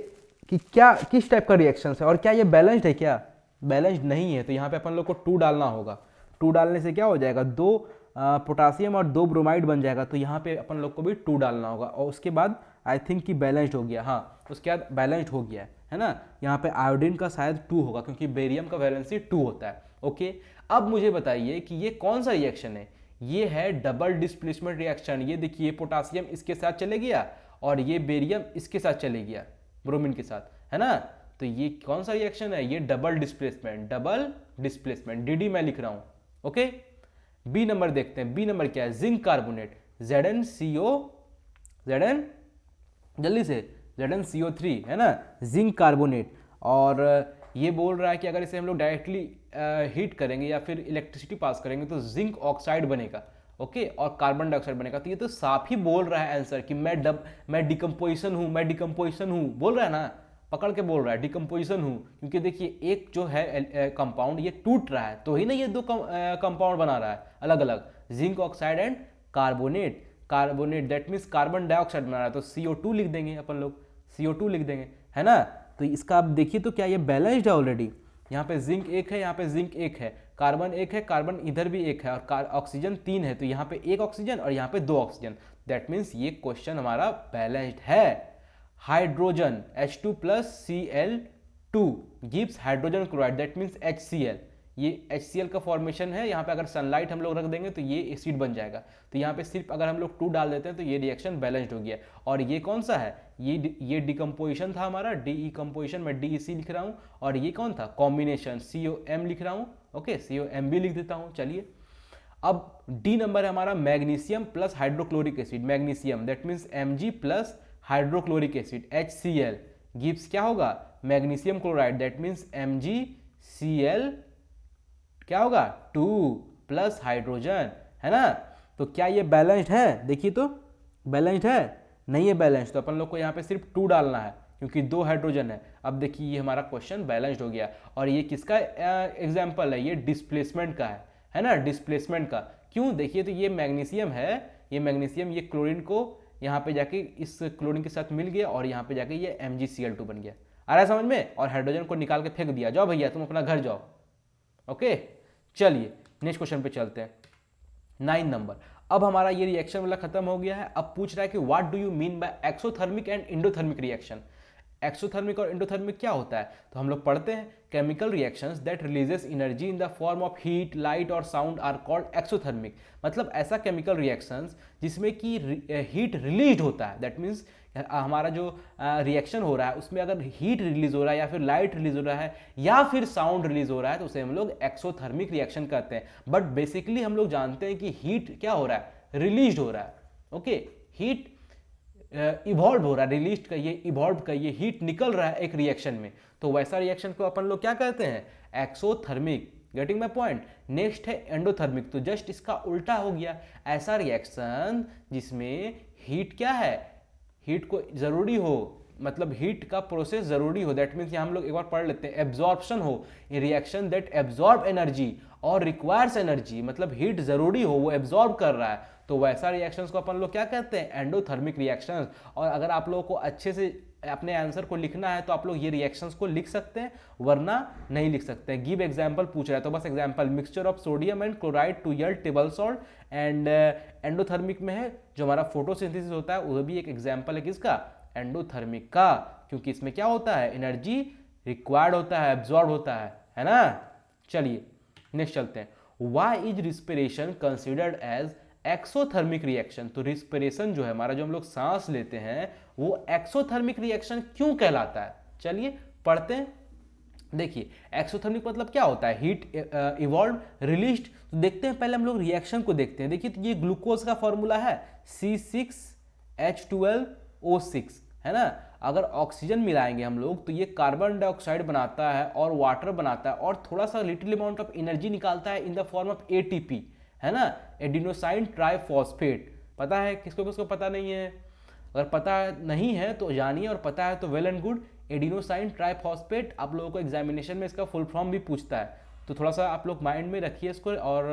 कि क्या किस टाइप का रिएक्शन है और क्या ये बैलेंस्ड है, क्या बैलेंस्ड नहीं है। तो यहाँ पे अपन लोग को 2 डालना होगा। 2 डालने से क्या हो जाएगा, 2 पोटासियम और 2 ब्रोमाइड बन जाएगा। तो यहाँ पे अपन लोग को भी 2 डालना होगा और उसके बाद आई थिंक कि बैलेंस्ड हो गया, हाँ उसके बाद बैलेंस्ड हो गया है ना। यहाँ पे आयोडीन का शायद 2 होगा क्योंकि बेरियम का वैलेंसी 2 होता है। ओके, अब मुझे बताइए कि ये कौन सा रिएक्शन है। ये है डबल डिस्प्लेसमेंट रिएक्शन। ये देखिए पोटासियम इसके साथ चले गया और ये बेरियम इसके साथ चले गया, ब्रोमीन के साथ, है ना। तो ये कौन सा रिएक्शन है, ये डबल डिस्प्लेसमेंट DD मैं लिख रहा हूँ। ओके, बी नंबर देखते हैं। बी नंबर क्या है, जिंक कार्बोनेट जल्दी से ZnCO3, है ना, जिंक कार्बोनेट। और ये बोल रहा है कि अगर इसे हम लोग डायरेक्टली हीट करेंगे या फिर इलेक्ट्रिसिटी पास करेंगे तो जिंक ऑक्साइड बनेगा, ओके, और कार्बन डाइऑक्साइड बनेगा। तो ये तो साफ ही बोल रहा है आंसर कि मैं डिकम्पोजिशन हूँ, बोल रहा है ना, पकड़ के बोल रहा है डिकम्पोजिशन हूँ। क्योंकि देखिए एक जो है कंपाउंड ये टूट रहा है तो ही ना ये 2 कंपाउंड बना रहा है अलग अलग, zinc oxide and carbonate, that means carbon dioxide बना रहा है। तो CO2 लिख देंगे अपन लोग, CO2 लिख देंगे, है ना। तो इसका आप देखिए तो क्या ये बैलेंस्ड है ऑलरेडी। यहाँ पे जिंक 1 है, यहाँ पे जिंक 1 है, कार्बन 1 है, कार्बन इधर भी 1 है और ऑक्सीजन 3 है। तो यहाँ पे 1 ऑक्सीजन और यहाँ पे 2 ऑक्सीजन, दैट मीन्स ये क्वेश्चन हमारा बैलेंस्ड है। Hydrogen H2 plus Cl2 gives hydrogen chloride, that means HCl। ये HCl का फॉर्मेशन है। यहाँ पे अगर सनलाइट हम लोग रख देंगे तो ये एसिड बन जाएगा। तो यहाँ पे सिर्फ अगर हम लोग 2 डाल देते हैं तो ये रिएक्शन बैलेंस्ड हो गया। और ये कौन सा है, ये डिकम्पोजिशन था हमारा, डिकम्पोजिशन, मैं DEC लिख रहा हूँ। और ये कौन था, कॉम्बिनेशन, COM लिख रहा हूँ, ओके, COM भी लिख देता हूँ। चलिए अब डी नंबर है हमारा magnesium plus hydrochloric acid, magnesium that means Mg plus hydrochloric acid HCl gives क्या होगा, magnesium chloride, that means MgCl क्या होगा 2 प्लस हाइड्रोजन, है ना। तो क्या ये बैलेंस्ड है? देखिए तो बैलेंस्ड है, नहीं है बैलेंस्ड, तो अपन लोग को यहाँ पे सिर्फ 2 डालना है क्योंकि 2 हाइड्रोजन है। अब देखिए ये हमारा क्वेश्चन बैलेंस्ड हो गया। और ये किसका एग्जाम्पल है? ये डिस्प्लेसमेंट का है ना, डिस्प्लेसमेंट का। क्यों? देखिए तो ये मैग्नीशियम है, ये मैग्नीशियम ये क्लोरीन को यहाँ पे जाके इस क्लोरीन के साथ मिल गया और यहाँ पे जाके ये MgCl2 बन गया। आ रहा है समझ में? और हाइड्रोजन को निकाल के फेंक दिया, जाओ भैया तुम अपना घर जाओ। ओके, चलिए नेक्स्ट क्वेश्चन पे चलते हैं। 9 नंबर। अब हमारा ये रिएक्शन वाला खत्म हो गया है। अब पूछ रहा है कि what do you mean by exothermic and endothermic reaction. Exothermic और एंडोथर्मिक क्या होता है? तो हम लोग पढ़ते हैं, chemical reactions that releases energy in the form of heat, light और साउंड आर कॉल्ड एक्सोथर्मिक। मतलब ऐसा केमिकल रिएक्शंस जिसमें कि हीट रिलीज होता है, दैट मीन्स हमारा जो रिएक्शन हो रहा है उसमें अगर हीट रिलीज हो रहा है या फिर लाइट रिलीज हो रहा है या फिर साउंड रिलीज हो रहा है तो उसे हम लोग एक्सोथर्मिक रिएक्शन कहते हैं। बट बेसिकली हम लोग जानते हैं कि हीट क्या हो रहा है? रिलीज हो रहा है। ओके, हीट इवॉल्व हो रहा है, रिलीज कहिए, इवॉल्व कहिए, हीट निकल रहा है एक रिएक्शन में, तो वैसा रिएक्शन को अपन लोग क्या कहते हैं? Exothermic. Getting my point. Next है एंडोथर्मिक, तो जस्ट इसका उल्टा हो गया, ऐसा रिएक्शन जिसमें हीट क्या है? हीट को जरूरी हो, मतलब हीट का प्रोसेस जरूरी हो, दैट मीन्स हम लोग एक बार पढ़ लेते हैं, एब्जॉर्प्शन हो, रिएक्शन दैट एब्जॉर्ब एनर्जी और रिक्वायर्स एनर्जी, मतलब हीट जरूरी हो, वो एब्जॉर्ब कर रहा है, तो वैसा रिएक्शंस को अपन लोग क्या कहते हैं? Endothermic reactions. और अगर आप लोगों को अच्छे से अपने आंसर को लिखना है तो आप लोग ये रिएक्शंस को लिख सकते हैं, वरना नहीं लिख सकते हैं। गिव एग्जांपल पूछ रहा है तो बस example, mixture of sodium and chloride to yield table salt, and endothermic में है जो हमारा फोटोसिंथेसिस होता है, वो भी एक एग्जांपल है किसका? एंडोथर्मिक का, क्योंकि इसमें क्या होता है? एनर्जी रिक्वायर्ड होता है, एब्जॉर्ब होता है ना। चलिए नेक्स्ट चलते हैं। Why is respiration considered as exothermic reaction. तो रिस्पिरेशन जो है हमारा, जो हम लोग सांस लेते हैं, वो एक्सोथर्मिक रिएक्शन क्यों कहलाता है? चलिए पढ़ते हैं। देखिए एक्सोथर्मिक मतलब क्या होता है? Heat evolve, released. तो देखते हैं, पहले हम लोग रिएक्शन को देखते हैं। देखिए तो ये ग्लूकोज का फॉर्मूला है C6H12O6, है ना। अगर ऑक्सीजन मिलाएंगे हम लोग तो ये कार्बन डाइऑक्साइड बनाता है और वाटर बनाता है और थोड़ा सा लिटिल अमाउंट ऑफ एनर्जी निकालता है इन द फॉर्म ऑफ ATP, है ना, एडिनोसाइन ट्राइफॉस्फेट। पता है किसको किसको पता नहीं है? अगर पता नहीं है तो जानिए, और पता है तो well and good. Adenosine triphosphate आप लोगों को एग्जामिनेशन में इसका फुल फॉर्म भी पूछता है, तो थोड़ा सा आप लोग माइंड में रखिए इसको, और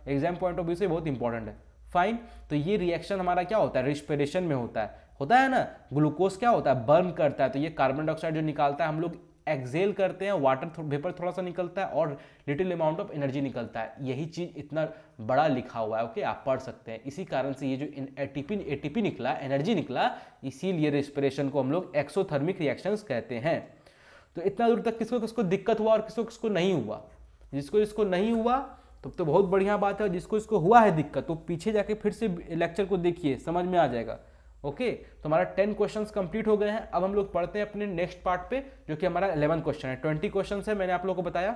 एग्जाम पॉइंट ऑफ व्यू से बहुत इंपॉर्टेंट है। फाइन, तो ये रिएक्शन हमारा क्या होता है? रिस्पिरेशन में होता है ना। ग्लूकोज क्या होता है? बर्न करता है, तो ये कार्बन डाइऑक्साइड जो निकालता है हम लोग एक्सेल करते हैं, वाटर वेपर थोड़ा सा निकलता है और लिटिल अमाउंट ऑफ एनर्जी निकलता है। यही चीज इतना बड़ा लिखा हुआ है, ओके, आप पढ़ सकते हैं। इसी कारण से ये जो एटीपी निकला, एनर्जी निकला, इसीलिए रेस्पिरेशन को हम लोग एक्सोथर्मिक रिएक्शंस कहते हैं। तो इतना दूर तक किसको किसको दिक्कत हुआ और किसको किसको नहीं हुआ? जिसको नहीं हुआ तो बहुत बढ़िया बात है, जिसको इसको हुआ है दिक्कत तो पीछे जाके फिर से लेक्चर को देखिए, समझ में आ जाएगा। ओके, तो हमारा 10 क्वेश्चंस कंप्लीट हो गए हैं। अब हम लोग पढ़ते हैं अपने नेक्स्ट पार्ट पे, जो कि हमारा 11 क्वेश्चन है। 20 क्वेश्चन है, मैंने आप लोगों को बताया।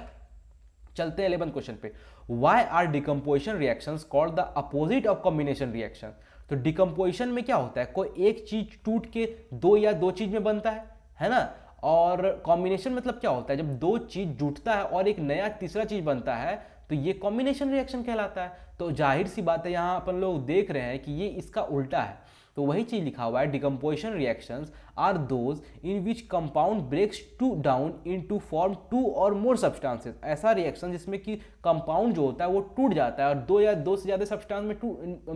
चलते हैं 11 क्वेश्चन पे। Why are decomposition reactions called the opposite of combination reaction. तो डिकम्पोजिशन में क्या होता है? कोई एक चीज टूट के दो या दो चीज में बनता है ना। और कॉम्बिनेशन मतलब क्या होता है? जब दो चीज जुटता है और एक नया तीसरा चीज बनता है तो ये कॉम्बिनेशन रिएक्शन कहलाता है। तो जाहिर सी बात है, यहाँ अपन लोग देख रहे हैं कि ये इसका उल्टा है, तो वही चीज लिखा हुआ है, decomposition reactions are those in which compound breaks to down into form two or more substances. ऐसा रिएक्शन जिसमें कि कंपाउंड जो होता है वो टूट जाता है और दो या दो से ज्यादा सब्सटेंस में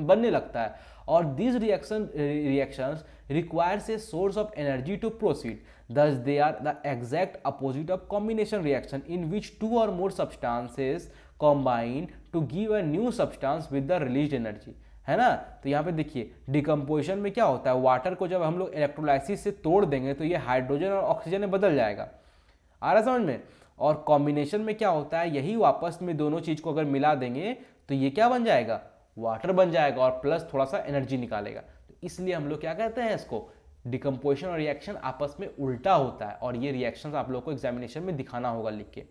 बनने लगता है। और this reactions requires a source of energy to proceed, thus they are the exact opposite of combination reaction in which two or more substances combine to give a new substance with the released energy, है ना। तो यहाँ पे देखिए decomposition में क्या होता है? वाटर को जब हम लोग इलेक्ट्रोलाइसिस से तोड़ देंगे तो ये हाइड्रोजन और ऑक्सीजन में बदल जाएगा, आ रहा समझ में। और कॉम्बिनेशन में क्या होता है? यही वापस में दोनों चीज को अगर मिला देंगे तो ये क्या बन जाएगा? वाटर बन जाएगा और प्लस थोड़ा सा एनर्जी निकालेगा। तो इसलिए हम लोग क्या कहते हैं इसको? डिकम्पोजिशन और रिएक्शन आपस में उल्टा होता है, और ये रिएक्शंस आप लोगों को एग्जामिनेशन में दिखाना होगा लिख के।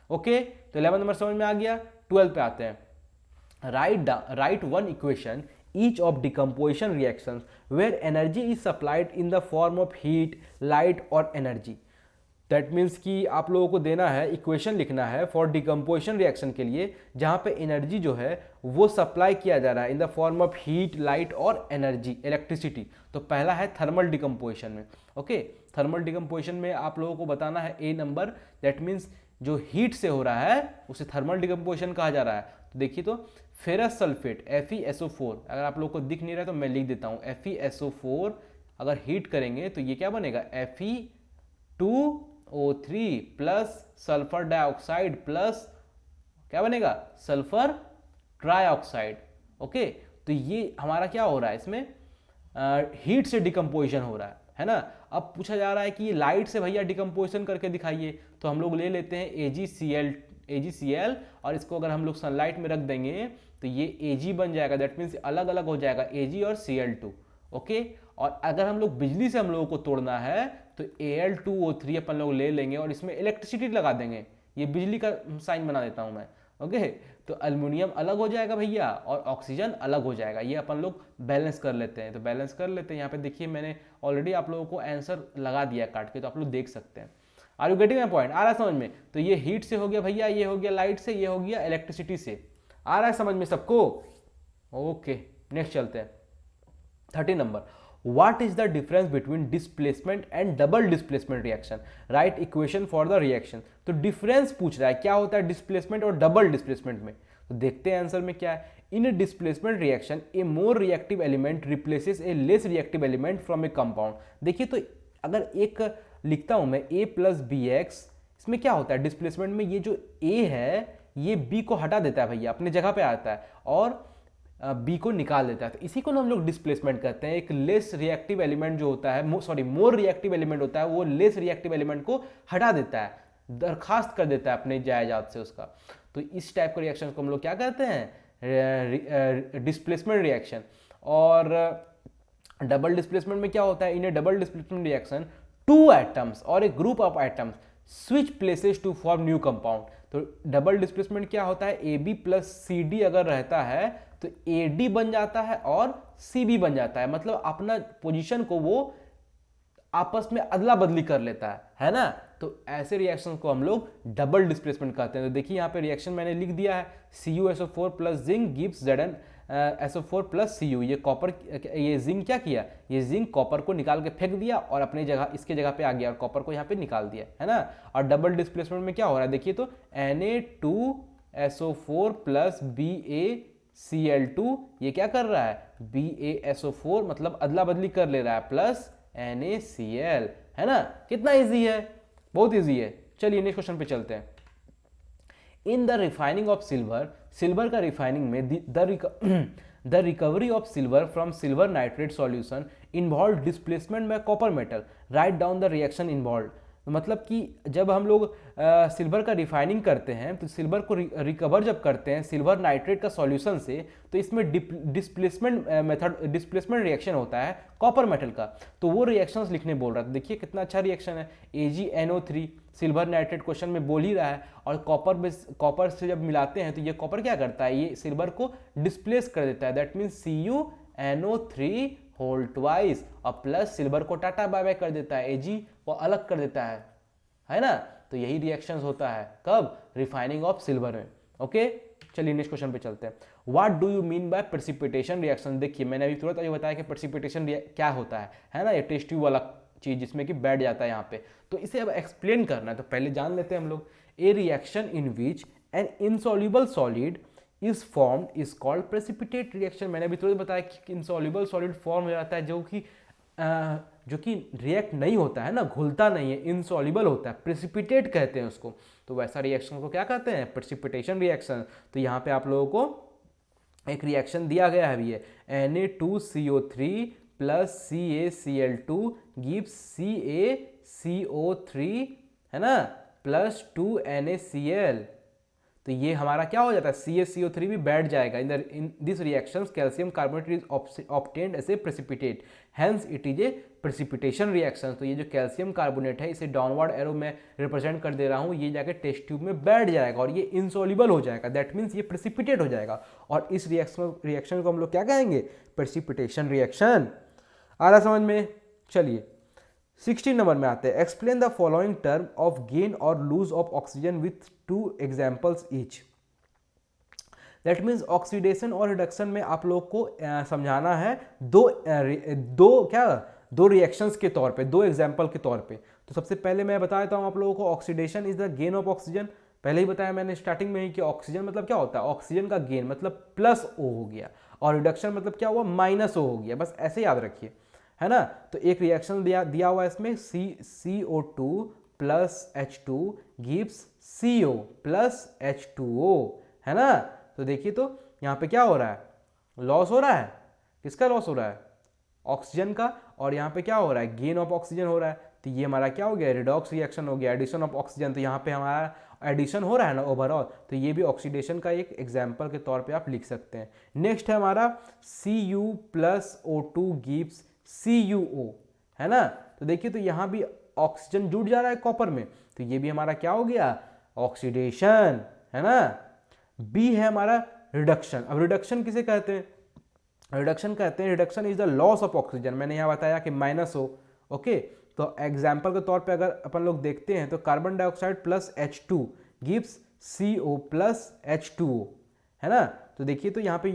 ओके, तो 11 नंबर समझ में आ गया। 12 पे आते हैं। Write one equation each of decomposition reactions where energy is supplied in the form of heat, light or energy. That means कि आप लोगों को देना है, इक्वेशन लिखना है फॉर डिकम्पोजिशन रिएक्शन के लिए, जहाँ पे एनर्जी जो है वो सप्लाई किया जा रहा है इन the form of heat, light or energy, electricity. तो पहला है थर्मल डिकम्पोजिशन में। ओके, थर्मल डिकम्पोजिशन में आप लोगों को बताना है ए नंबर, दैट मीन्स जो हीट से हो रहा है उसे थर्मल डिकम्पोजिशन कहा जा रहा है। तो देखिए तो फेरस सल्फेट FeSO4, अगर आप लोगों को दिख नहीं रहा है तो मैं लिख देता हूँ, FeSO4 अगर हीट करेंगे तो ये क्या बनेगा, Fe2O3 plus sulphur dioxide plus क्या बनेगा, सल्फर ट्राइऑक्साइड। ओके, तो ये हमारा क्या हो रहा है, इसमें हीट से डिकम्पोजिशन हो रहा है ना। अब पूछा जा रहा है कि लाइट से भैया डिकम्पोजिशन करके दिखाइए, तो हम लोग ले लेते हैं AgCl और इसको अगर हम लोग सनलाइट में रख देंगे तो ये Ag बन जाएगा, दैट मीन्स अलग अलग हो जाएगा Ag और Cl2। ओके, और अगर हम लोग बिजली से हम लोगों को तोड़ना है तो Al2O3 अपन लोग ले लेंगे और इसमें इलेक्ट्रिसिटी लगा देंगे, ये बिजली का साइन बना देता हूं मैं। ओके, तो अल्युमिनियम अलग हो जाएगा भैया और ऑक्सीजन अलग हो जाएगा, ये अपन लोग बैलेंस कर लेते हैं। तो बैलेंस कर लेते हैं, यहाँ पे देखिए मैंने ऑलरेडी आप लोगों को आंसर लगा दिया काट के, तो आप लोग देख सकते हैं। Are you getting my point, आ रहा है समझ में। तो ये हीट से हो गया भैया, ये हो गया लाइट से, ये हो गया इलेक्ट्रिसिटी से। आ रहा है समझ में सबको। ओके, नेक्स्ट चलते हैं 30 number. What is the difference between displacement and double displacement reaction? Write equation for the reaction. तो डिफरेंस पूछ रहा है क्या होता है डिस्प्लेसमेंट और डबल डिस्प्लेसमेंट में। तो देखते हैं आंसर में क्या है। In a displacement reaction a more reactive element replaces a less reactive element from a compound. देखिए तो अगर एक लिखता हूं मैं a प्लस बी एक्स, इसमें क्या होता है डिस्प्लेसमेंट में, ये जो a है ये b को हटा देता है भैया, अपने जगह पे आता है और बी को निकाल देता है। तो इसी को हम लोग डिस्प्लेसमेंट कहते हैं। एक लेस रिएक्टिव एलिमेंट जो होता है, सॉरी मोर रिएक्टिव एलिमेंट होता है, वो लेस रिएक्टिव एलिमेंट को हटा देता है, दरखास्त कर देता है अपने जायदाद से उसका। तो इस टाइप के रिएक्शन को हम लोग क्या कहते हैं, डिस्प्लेसमेंट रिएक्शन। और डबल डिस्प्लेसमेंट में क्या होता है, in a double displacement reaction two atoms और a group of atoms switch places to form new compound. तो डबल डिस्प्लेसमेंट क्या होता है, AB प्लस CD अगर रहता है तो AD बन जाता है और CB बन जाता है, मतलब अपना पोजीशन को वो आपस में अदला बदली कर लेता है ना। तो ऐसे रिएक्शन को हम लोग डबल डिस्प्लेसमेंट कहते हैं। तो देखिए यहाँ पे रिएक्शन मैंने लिख दिया है, CuSO4 plus zinc gives ZnSO4 plus Cu। ये कॉपर, ये जिंक क्या किया, ये जिंक कॉपर को निकाल के फेंक दिया और अपने जगह इसके जगह पे आ गया और कॉपर को यहाँ पे निकाल दिया, है ना। और डबल डिस्प्लेसमेंट में क्या हो रहा है देखिए तो Na2SO4 प्लस BaCl2, ये क्या कर रहा है, BaSO4 मतलब अदला बदली कर ले रहा है प्लस NaCl, है ना। कितना इजी है, बहुत इजी है। चलिए नेक्स्ट क्वेश्चन पे चलते हैं। In the refining of silver, silver का रिफाइनिंग में the recovery of silver from silver nitrate solution involve displacement bye copper metal, write down the reaction involve. मतलब कि जब हम लोग सिल्वर का रिफाइनिंग करते हैं तो सिल्वर को रिकवर जब करते हैं सिल्वर नाइट्रेट का सॉल्यूशन से, तो इसमें डिस्प्लेसमेंट मेथड, डिस्प्लेसमेंट रिएक्शन होता है कॉपर मेटल का। तो वो रिएक्शंस लिखने बोल रहा था। देखिए कितना अच्छा रिएक्शन है, AgNO3 सिल्वर नाइट्रेट क्वेश्चन में बोल ही रहा है, और कॉपर से जब मिलाते हैं तो ये कॉपर क्या करता है, ये सिल्वर को डिस्प्लेस कर देता है, that means CuNO3 whole twice, और प्लस सिल्वर को टाटा बाय बाय कर देता है, Ag वो अलग कर देता है ना। तो यही रिएक्शंस होता है कब, रिफाइनिंग ऑफ सिल्वर में। ओके, चलिए नेक्स्ट क्वेश्चन पे चलते हैं। What do you mean by precipitation reaction. देखिए मैंने अभी तुरंत अभी बताया कि प्रेसिपिटेशन क्या होता है ना, ये टेस्ट ट्यूब वाला चीज जिसमें कि बैठ जाता है यहाँ पे। तो इसे अब एक्सप्लेन करना है, तो पहले जान लेते हैं हम लोग। ए reaction in which N insoluble solid is formed is called precipitate reaction. मैंने अभी तुरंत बताया कि इनसॉल्युबल सॉलिड फॉर्म हो जाता है जो कि रिएक्ट नहीं होता है ना, घुलता नहीं है, इनसॉल्युबल होता है, प्रेसिपिटेट कहते हैं उसको। तो वैसा रिएक्शन को क्या कहते हैं, प्रेसिपिटेशन रिएक्शन। तो यहाँ पे आप लोगों को एक रिएक्शन दिया गया है अभी, Na2CO3 plus CaCl2 gives CaCO3, है ना, प्लस 2NaCl। तो ये हमारा क्या हो जाता है, CaCO3 भी बैठ जाएगा। In this reaction calcium carbonate is obtained as a precipitate, hence it is a precipitation reaction. तो ये जो कैल्शियम कार्बोनेट है इसे डाउनवर्ड एरो में रिप्रेजेंट कर दे रहा हूँ, ये जाके टेस्ट ट्यूब में बैठ जाएगा और ये इनसॉल्युबल हो जाएगा, दैट मीन्स ये प्रेसिपिटेट हो जाएगा। और इस रिएक्शन को हम लोग क्या कहेंगे, प्रेसिपिटेशन रिएक्शन। आ रहा समझ में। चलिए 16 नंबर में आते हैं, explain the following term of gain और lose of oxygen with 2 examples each. That means oxidation और रिडक्शन में आप लोग को समझाना है दो रिएक्शंस के तौर पे, दो एग्जाम्पल के तौर पे। तो सबसे पहले मैं बता देता हूँ आप लोगों को, oxidation is the gain of oxygen. पहले ही बताया मैंने स्टार्टिंग में ही कि ऑक्सीजन मतलब क्या होता है, ऑक्सीजन का गेन मतलब प्लस ओ हो गया, और रिडक्शन मतलब क्या हुआ, माइनस ओ हो गया। बस ऐसे याद रखिए, है ना। तो एक रिएक्शन दिया हुआ है इसमें, CO2 plus H2 gives CO plus H2O, है ना। तो देखिए तो यहाँ पे क्या हो रहा है, लॉस हो रहा है, किसका लॉस हो रहा है, ऑक्सीजन का, और यहाँ पे क्या हो रहा है, गेन ऑफ ऑक्सीजन हो रहा है। तो ये हमारा क्या हो गया, रिडॉक्स रिएक्शन हो गया, एडिशन ऑफ ऑक्सीजन। तो यहाँ पे हमारा एडिशन हो रहा है ना ओवरऑल, तो ये भी ऑक्सीडेशन का एक एग्जाम्पल के तौर पे आप लिख सकते हैं। नेक्स्ट है हमारा Cu plus O2 gives CuO, है ना। तो देखिए तो यहाँ भी ऑक्सीजन जुड़ जा रहा है कॉपर में, तो ये भी हमारा क्या हो गया, ऑक्सीडेशन, है ना। बी है हमारा रिडक्शन। अब रिडक्शन किसे कहते हैं, रिडक्शन कहते हैं, reduction is the loss of oxygen. मैंने यहाँ बताया कि माइनस हो, ओके। तो एग्जाम्पल के तौर पे अगर अपन लोग देखते हैं तो carbon dioxide plus H2 gives CO plus H2O, है ना। तो देखिए तो यहाँ पे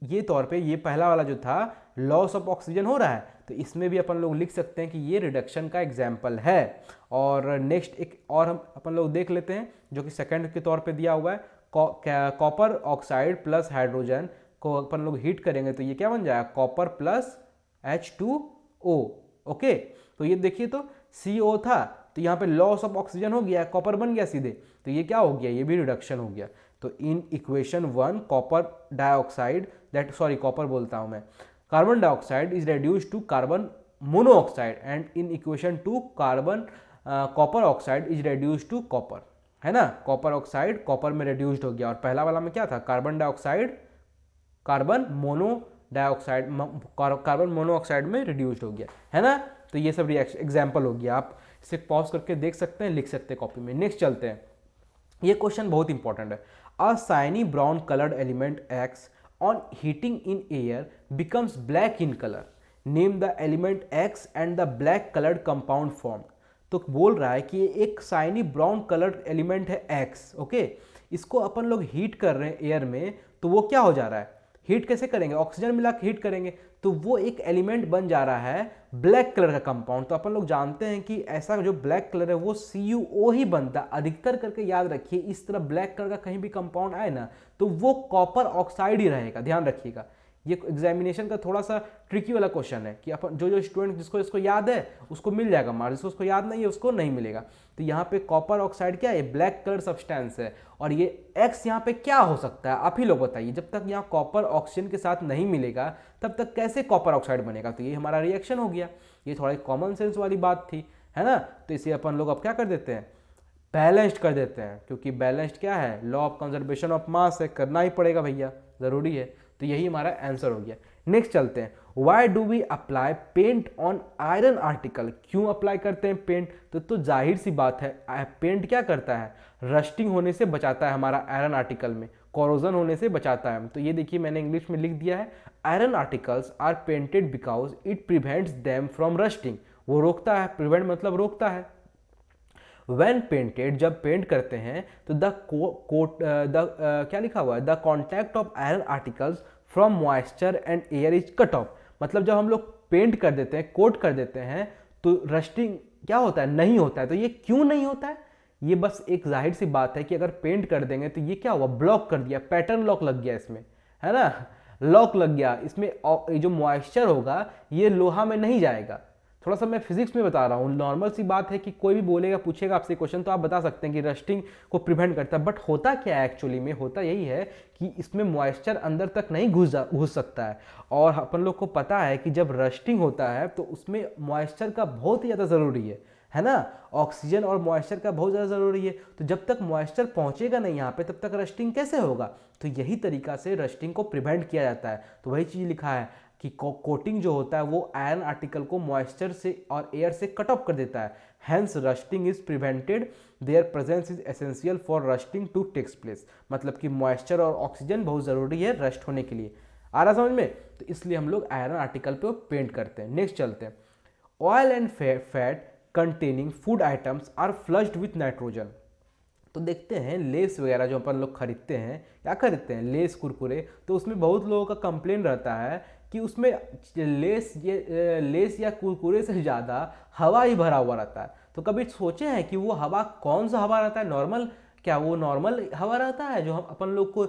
ये तौर पे ये पहला वाला जो था लॉस ऑफ ऑक्सीजन हो रहा है, तो इसमें भी अपन लोग लिख सकते हैं कि ये रिडक्शन का एग्जाम्पल है। और नेक्स्ट एक और हम अपन लोग देख लेते हैं जो कि सेकंड के तौर पे दिया हुआ है, कॉपर ऑक्साइड प्लस हाइड्रोजन को अपन लोग हीट करेंगे तो ये क्या बन जाएगा, कॉपर प्लस H2O, ओके। तो ये देखिए तो CO था, तो यहाँ पे लॉस ऑफ ऑक्सीजन हो गया, कॉपर बन गया सीधे, तो ये क्या हो गया, ये भी रिडक्शन हो गया। तो in equation 1 copper dioxide copper बोलता हूँ मैं, carbon dioxide is reduced to carbon monoxide, and in equation 2 copper oxide is reduced to copper, है ना। कॉपर ऑक्साइड कॉपर में रेड्यूस्ड हो गया, और पहला वाला में क्या था, कार्बन डाइऑक्साइड कार्बन मोनोऑक्साइड में रिड्यूस्ड हो गया, है ना। तो ये सब रिएक्शन एग्जाम्पल हो गया, आप इसे पॉज करके देख सकते हैं, लिख सकते हैं कॉपी में। नेक्स्ट चलते हैं, ये क्वेश्चन बहुत इंपॉर्टेंट है। अ shiny brown coloured element X on heating in air becomes black in colour, name the element X and the black coloured compound form. तो बोल रहा है कि ये एक शाइनी ब्राउन कलर्ड एलिमेंट है X, ओके। इसको अपन लोग हीट कर रहे हैं एयर में, तो वो क्या हो जा रहा है, हीट कैसे करेंगे, ऑक्सीजन मिला के हीट करेंगे, तो वो एक एलिमेंट बन जा रहा है ब्लैक कलर का कंपाउंड। तो अपन लोग जानते हैं कि ऐसा जो ब्लैक कलर है वो CuO ही बनता है अधिकतर करके, याद रखिए। इस तरह ब्लैक कलर का कहीं भी कंपाउंड आए ना तो वो कॉपर ऑक्साइड ही रहेगा, ध्यान रखिएगा। ये एग्जामिनेशन का थोड़ा सा ट्रिकी वाला क्वेश्चन है कि अपन जो स्टूडेंट जिसको इसको याद है उसको मिल जाएगा मार्क्स, जिसको उसको याद नहीं है उसको नहीं मिलेगा। तो यहाँ पे कॉपर ऑक्साइड क्या है, ब्लैक कलर सब्सटेंस है, और ये X यहाँ पे क्या हो सकता है, आप ही लोग बताइए। जब तक यहाँ कॉपर ऑक्सीजन के साथ नहीं मिलेगा तब तक कैसे कॉपर ऑक्साइड बनेगा, तो ये हमारा रिएक्शन हो गया। ये थोड़ा कॉमन सेंस वाली बात थी, है ना। तो इसे अपन लोग अब क्या कर देते हैं, बैलेंस्ड कर देते हैं, क्योंकि बैलेंस्ड क्या है, लॉ ऑफ कंजर्वेशन ऑफ मास है, करना ही पड़ेगा भैया, जरूरी है। तो यही हमारा आंसर हो गया। नेक्स्ट चलते हैं, why do we apply paint on iron article, क्यों अप्लाई करते हैं पेंट, तो जाहिर सी बात है पेंट क्या करता है, रस्टिंग होने से बचाता है हमारा आयरन आर्टिकल में, कोरोजन होने से बचाता है। तो ये देखिए मैंने इंग्लिश में लिख दिया है, iron articles are painted because it prevents them from rusting, वो रोकता है, प्रिवेंट मतलब रोकता है। When painted, जब पेंट करते हैं तो क्या लिखा हुआ है, the contact of iron articles from moisture and air is cut off, मतलब जब हम लोग पेंट कर देते हैं, कोट कर देते हैं, तो रस्टिंग क्या होता है, नहीं होता है। तो ये क्यों नहीं होता है, ये बस एक जाहिर सी बात है कि अगर पेंट कर देंगे तो ये क्या हुआ, ब्लॉक कर दिया, पैटर्न लॉक लग गया इसमें, है ना, लॉक लग गया इसमें। जो मॉइस्चर होगा ये लोहा में नहीं जाएगा। थोड़ा सा मैं फिजिक्स में बता रहा हूँ, नॉर्मल सी बात है कि कोई भी बोलेगा, पूछेगा आपसे क्वेश्चन तो आप बता सकते हैं कि रस्टिंग को प्रिवेंट करता है, बट होता क्या है एक्चुअली में, होता यही है कि इसमें मॉइस्चर अंदर तक नहीं घुस सकता है। और अपन लोग को पता है कि जब रस्टिंग होता है तो उसमें मॉइस्चर का बहुत ही ज़्यादा ज़रूरी है ना, ऑक्सीजन और मॉइस्चर का बहुत ज़्यादा ज़रूरी है। तो जब तक मॉइस्चर पहुँचेगा नहीं यहाँ पे तब तक रस्टिंग कैसे होगा, तो यही तरीका से रस्टिंग को प्रिवेंट किया जाता है। तो वही चीज़ लिखा है कि कोटिंग जो होता है वो आयरन आर्टिकल को मॉइस्चर से और एयर से कट ऑफ कर देता है, hence rusting is prevented, their presence is essential for rusting to takes place, मतलब कि मॉइस्चर और ऑक्सीजन बहुत ज़रूरी है रस्ट होने के लिए। आ रहा समझ में, तो इसलिए हम लोग आयरन आर्टिकल पे पेंट करते हैं। नेक्स्ट चलते हैं, oil and fat containing food items are flushed with nitrogen. तो देखते हैं लेस वगैरह जो अपन लोग खरीदते हैं, क्या खरीदते हैं, लेस कुरकुरे, तो उसमें बहुत लोगों का कंप्लेन रहता है कि उसमें लेस या कुरकुरे से ज़्यादा हवा ही भरा हुआ रहता है। तो कभी सोचे हैं कि वो हवा कौन सा हवा रहता है, नॉर्मल, क्या वो नॉर्मल हवा रहता है जो हम अपन लोग को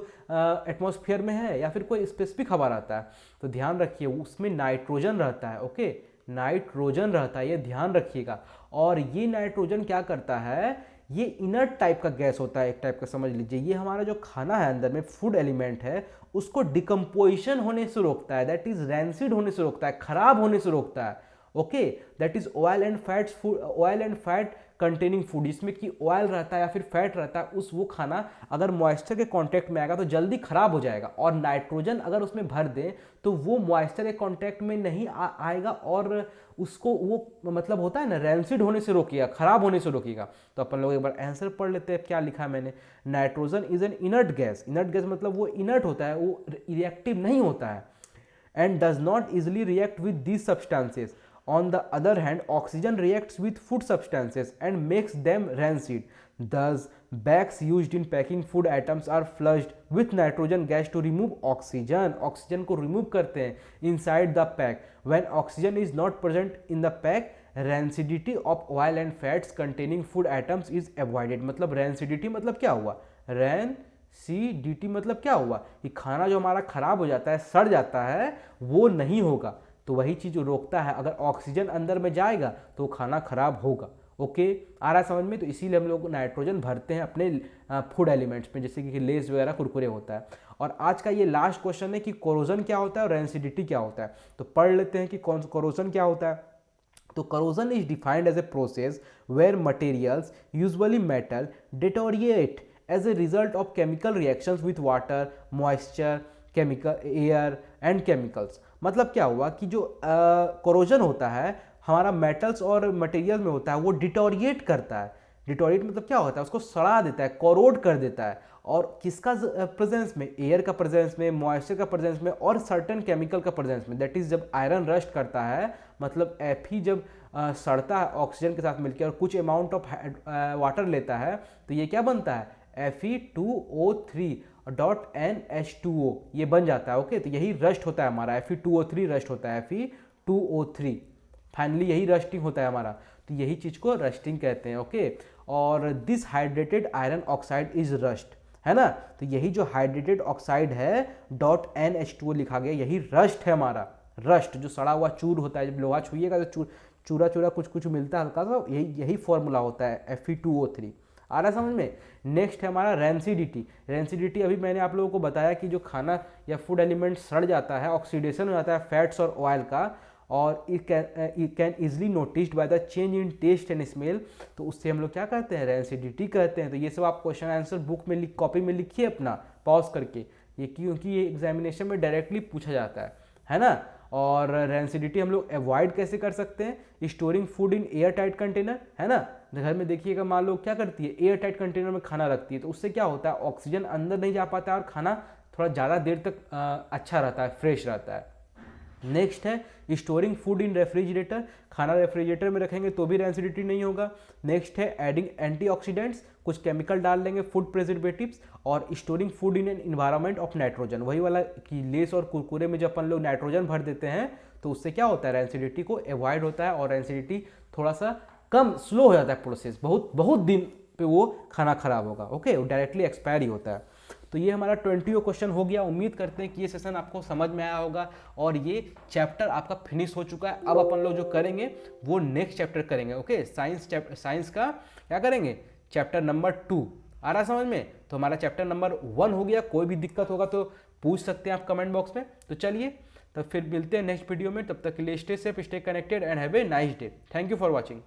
एटमॉस्फेयर में है, या फिर कोई स्पेसिफिक हवा रहता है? तो ध्यान रखिए उसमें नाइट्रोजन रहता है। ओके, नाइट्रोजन रहता है, ये ध्यान रखिएगा। और ये नाइट्रोजन क्या करता है, ये इनर्ट टाइप का गैस होता है, एक टाइप का समझ लीजिए। ये हमारा जो खाना है अंदर में फूड एलिमेंट है उसको डिकम्पोजिशन होने से रोकता है, दैट इज रैंसिड होने से रोकता है, खराब होने से रोकता है। Okay, that is oil and fats food, oil and fat containing food, जिसमें कि ऑयल रहता है या फिर फैट रहता है, उस वो खाना अगर मॉइस्चर के कांटेक्ट में आएगा तो जल्दी खराब हो जाएगा। और नाइट्रोजन अगर उसमें भर दें तो वो मॉइस्चर के कांटेक्ट में नहीं आएगा और उसको वो मतलब होता है ना, रैंसिड होने से रोकेगा, खराब होने से रोकेगा। तो अपन लोग एक बार आंसर पढ़ लेते हैं, क्या लिखा मैंने। Nitrogen is an inert gas, inert gas मतलब वो इनर्ट होता है, वो रिएक्टिव नहीं होता है, and does not easily react with these substances. On the other hand, oxygen reacts with food substances and makes them rancid. Thus, bags used in packing food items are flushed with nitrogen gas to remove oxygen. Oxygen को remove करते हैं inside the pack. When oxygen is not present in the pack, rancidity of oil and fats containing food items is avoided. मतलब rancidity मतलब क्या हुआ, rancidity मतलब क्या हुआ कि खाना जो हमारा खराब हो जाता है, सड़ जाता है, वो नहीं होगा। तो वही चीज़ जो रोकता है, अगर ऑक्सीजन अंदर में जाएगा तो खाना खराब होगा। ओके, आ रहा है समझ में? तो इसीलिए हम लोग नाइट्रोजन भरते हैं अपने फूड एलिमेंट्स में, जैसे कि लेस वगैरह कुरकुरे होता है। और आज का ये लास्ट क्वेश्चन है कि कोरोजन क्या होता है और रेंसिडिटी क्या होता है। तो पढ़ लेते हैं कि कौन कोरोजन क्या होता है। तो corrosion is defined as a process where materials, usually metal, deteriorate as a result of chemical reactions with water, moisture, chemical, air and chemicals। मतलब क्या हुआ कि जो corrosion होता है हमारा मेटल्स और मटेरियल में होता है, वो डिटोरिएट करता है। डिटोरिएट मतलब क्या होता है, उसको सड़ा देता है, कोरोड कर देता है। और किसका प्रेजेंस में, एयर का प्रेजेंस में, मॉइस्चर का प्रेजेंस में और सर्टेन केमिकल का प्रेजेंस में। दैट इज जब आयरन रस्ट करता है, मतलब Fe जब सड़ता है ऑक्सीजन के साथ मिलकर और कुछ अमाउंट ऑफ वाटर लेता है, तो ये क्या बनता है, Fe2O3.NH2O, ये बन जाता है। ओके, तो यही रस्ट होता है हमारा, Fe2O3 रस्ट होता है, Fe2O3 फाइनली यही रस्टिंग होता है हमारा। तो यही चीज़ को रस्टिंग कहते हैं। ओके, और this hydrated iron oxide is rust, है ना। तो यही जो हाइड्रेटेड ऑक्साइड है .NH2O लिखा गया, यही रस्ट है हमारा। रस्ट जो सड़ा हुआ चूर होता है, जब लोहा छुइएगा तो चूरा चूरा कुछ कुछ मिलता है हल्का सा, यही फॉर्मूला होता है Fe2O3। आ रहा है समझ में? नेक्स्ट है हमारा रेंसिडिटी। रेंसिडिटी अभी मैंने आप लोगों को बताया कि जो खाना या फूड एलिमेंट सड़ जाता है, ऑक्सीडेशन हो जाता है फैट्स और ऑयल का, और it can easily noticed by the change in taste and smell. तो उससे हम लोग क्या कहते हैं, रेंसिडिटी कहते हैं। तो ये सब आप क्वेश्चन आंसर बुक में कॉपी में लिखिए अपना पॉज करके, ये क्योंकि ये एग्जामिनेशन में डायरेक्टली पूछा जाता है ना। और रेंसिडिटी हम लोग अवॉइड कैसे कर सकते हैं, storing food in air tight container, है ना। घर में देखिएगा मान लो क्या करती है, एयर टाइट कंटेनर में खाना रखती है, तो उससे क्या होता है, ऑक्सीजन अंदर नहीं जा पाता है और खाना थोड़ा ज़्यादा देर तक अच्छा रहता है, फ्रेश रहता है। नेक्स्ट है स्टोरिंग फूड इन रेफ्रिजरेटर, खाना रेफ्रिजरेटर में रखेंगे तो भी रेंसिडिटी नहीं होगा। नेक्स्ट है एडिंग एंटीऑक्सीडेंट्स, कुछ केमिकल डाल देंगे, फूड प्रिजर्वेटिव्स। और storing food in an environment of nitrogen, वही वाला कि लेस और कुरकुरे में जब अपन लोग नाइट्रोजन भर देते हैं तो उससे क्या होता है, रेंसिडिटी को अवॉइड होता है और रेंसिडिटी थोड़ा सा कम स्लो हो जाता है प्रोसेस, बहुत दिन पे वो खाना खराब होगा। ओके, वो डायरेक्टली एक्सपायर ही होता है। तो ये हमारा 20 क्वेश्चन हो गया। उम्मीद करते हैं कि ये सेशन आपको समझ में आया होगा और ये चैप्टर आपका फिनिश हो चुका है। अब अपन लोग जो करेंगे वो नेक्स्ट चैप्टर करेंगे। ओके, साइंस का क्या करेंगे, चैप्टर नंबर 2। आ रहा समझ में? तो हमारा चैप्टर नंबर 1 हो गया। कोई भी दिक्कत होगा तो पूछ सकते हैं आप कमेंट बॉक्स में। तो चलिए तो फिर मिलते हैं नेक्स्ट वीडियो में, तब तक के लिए stay safe, stay connected and have a nice day. Thank you for watching.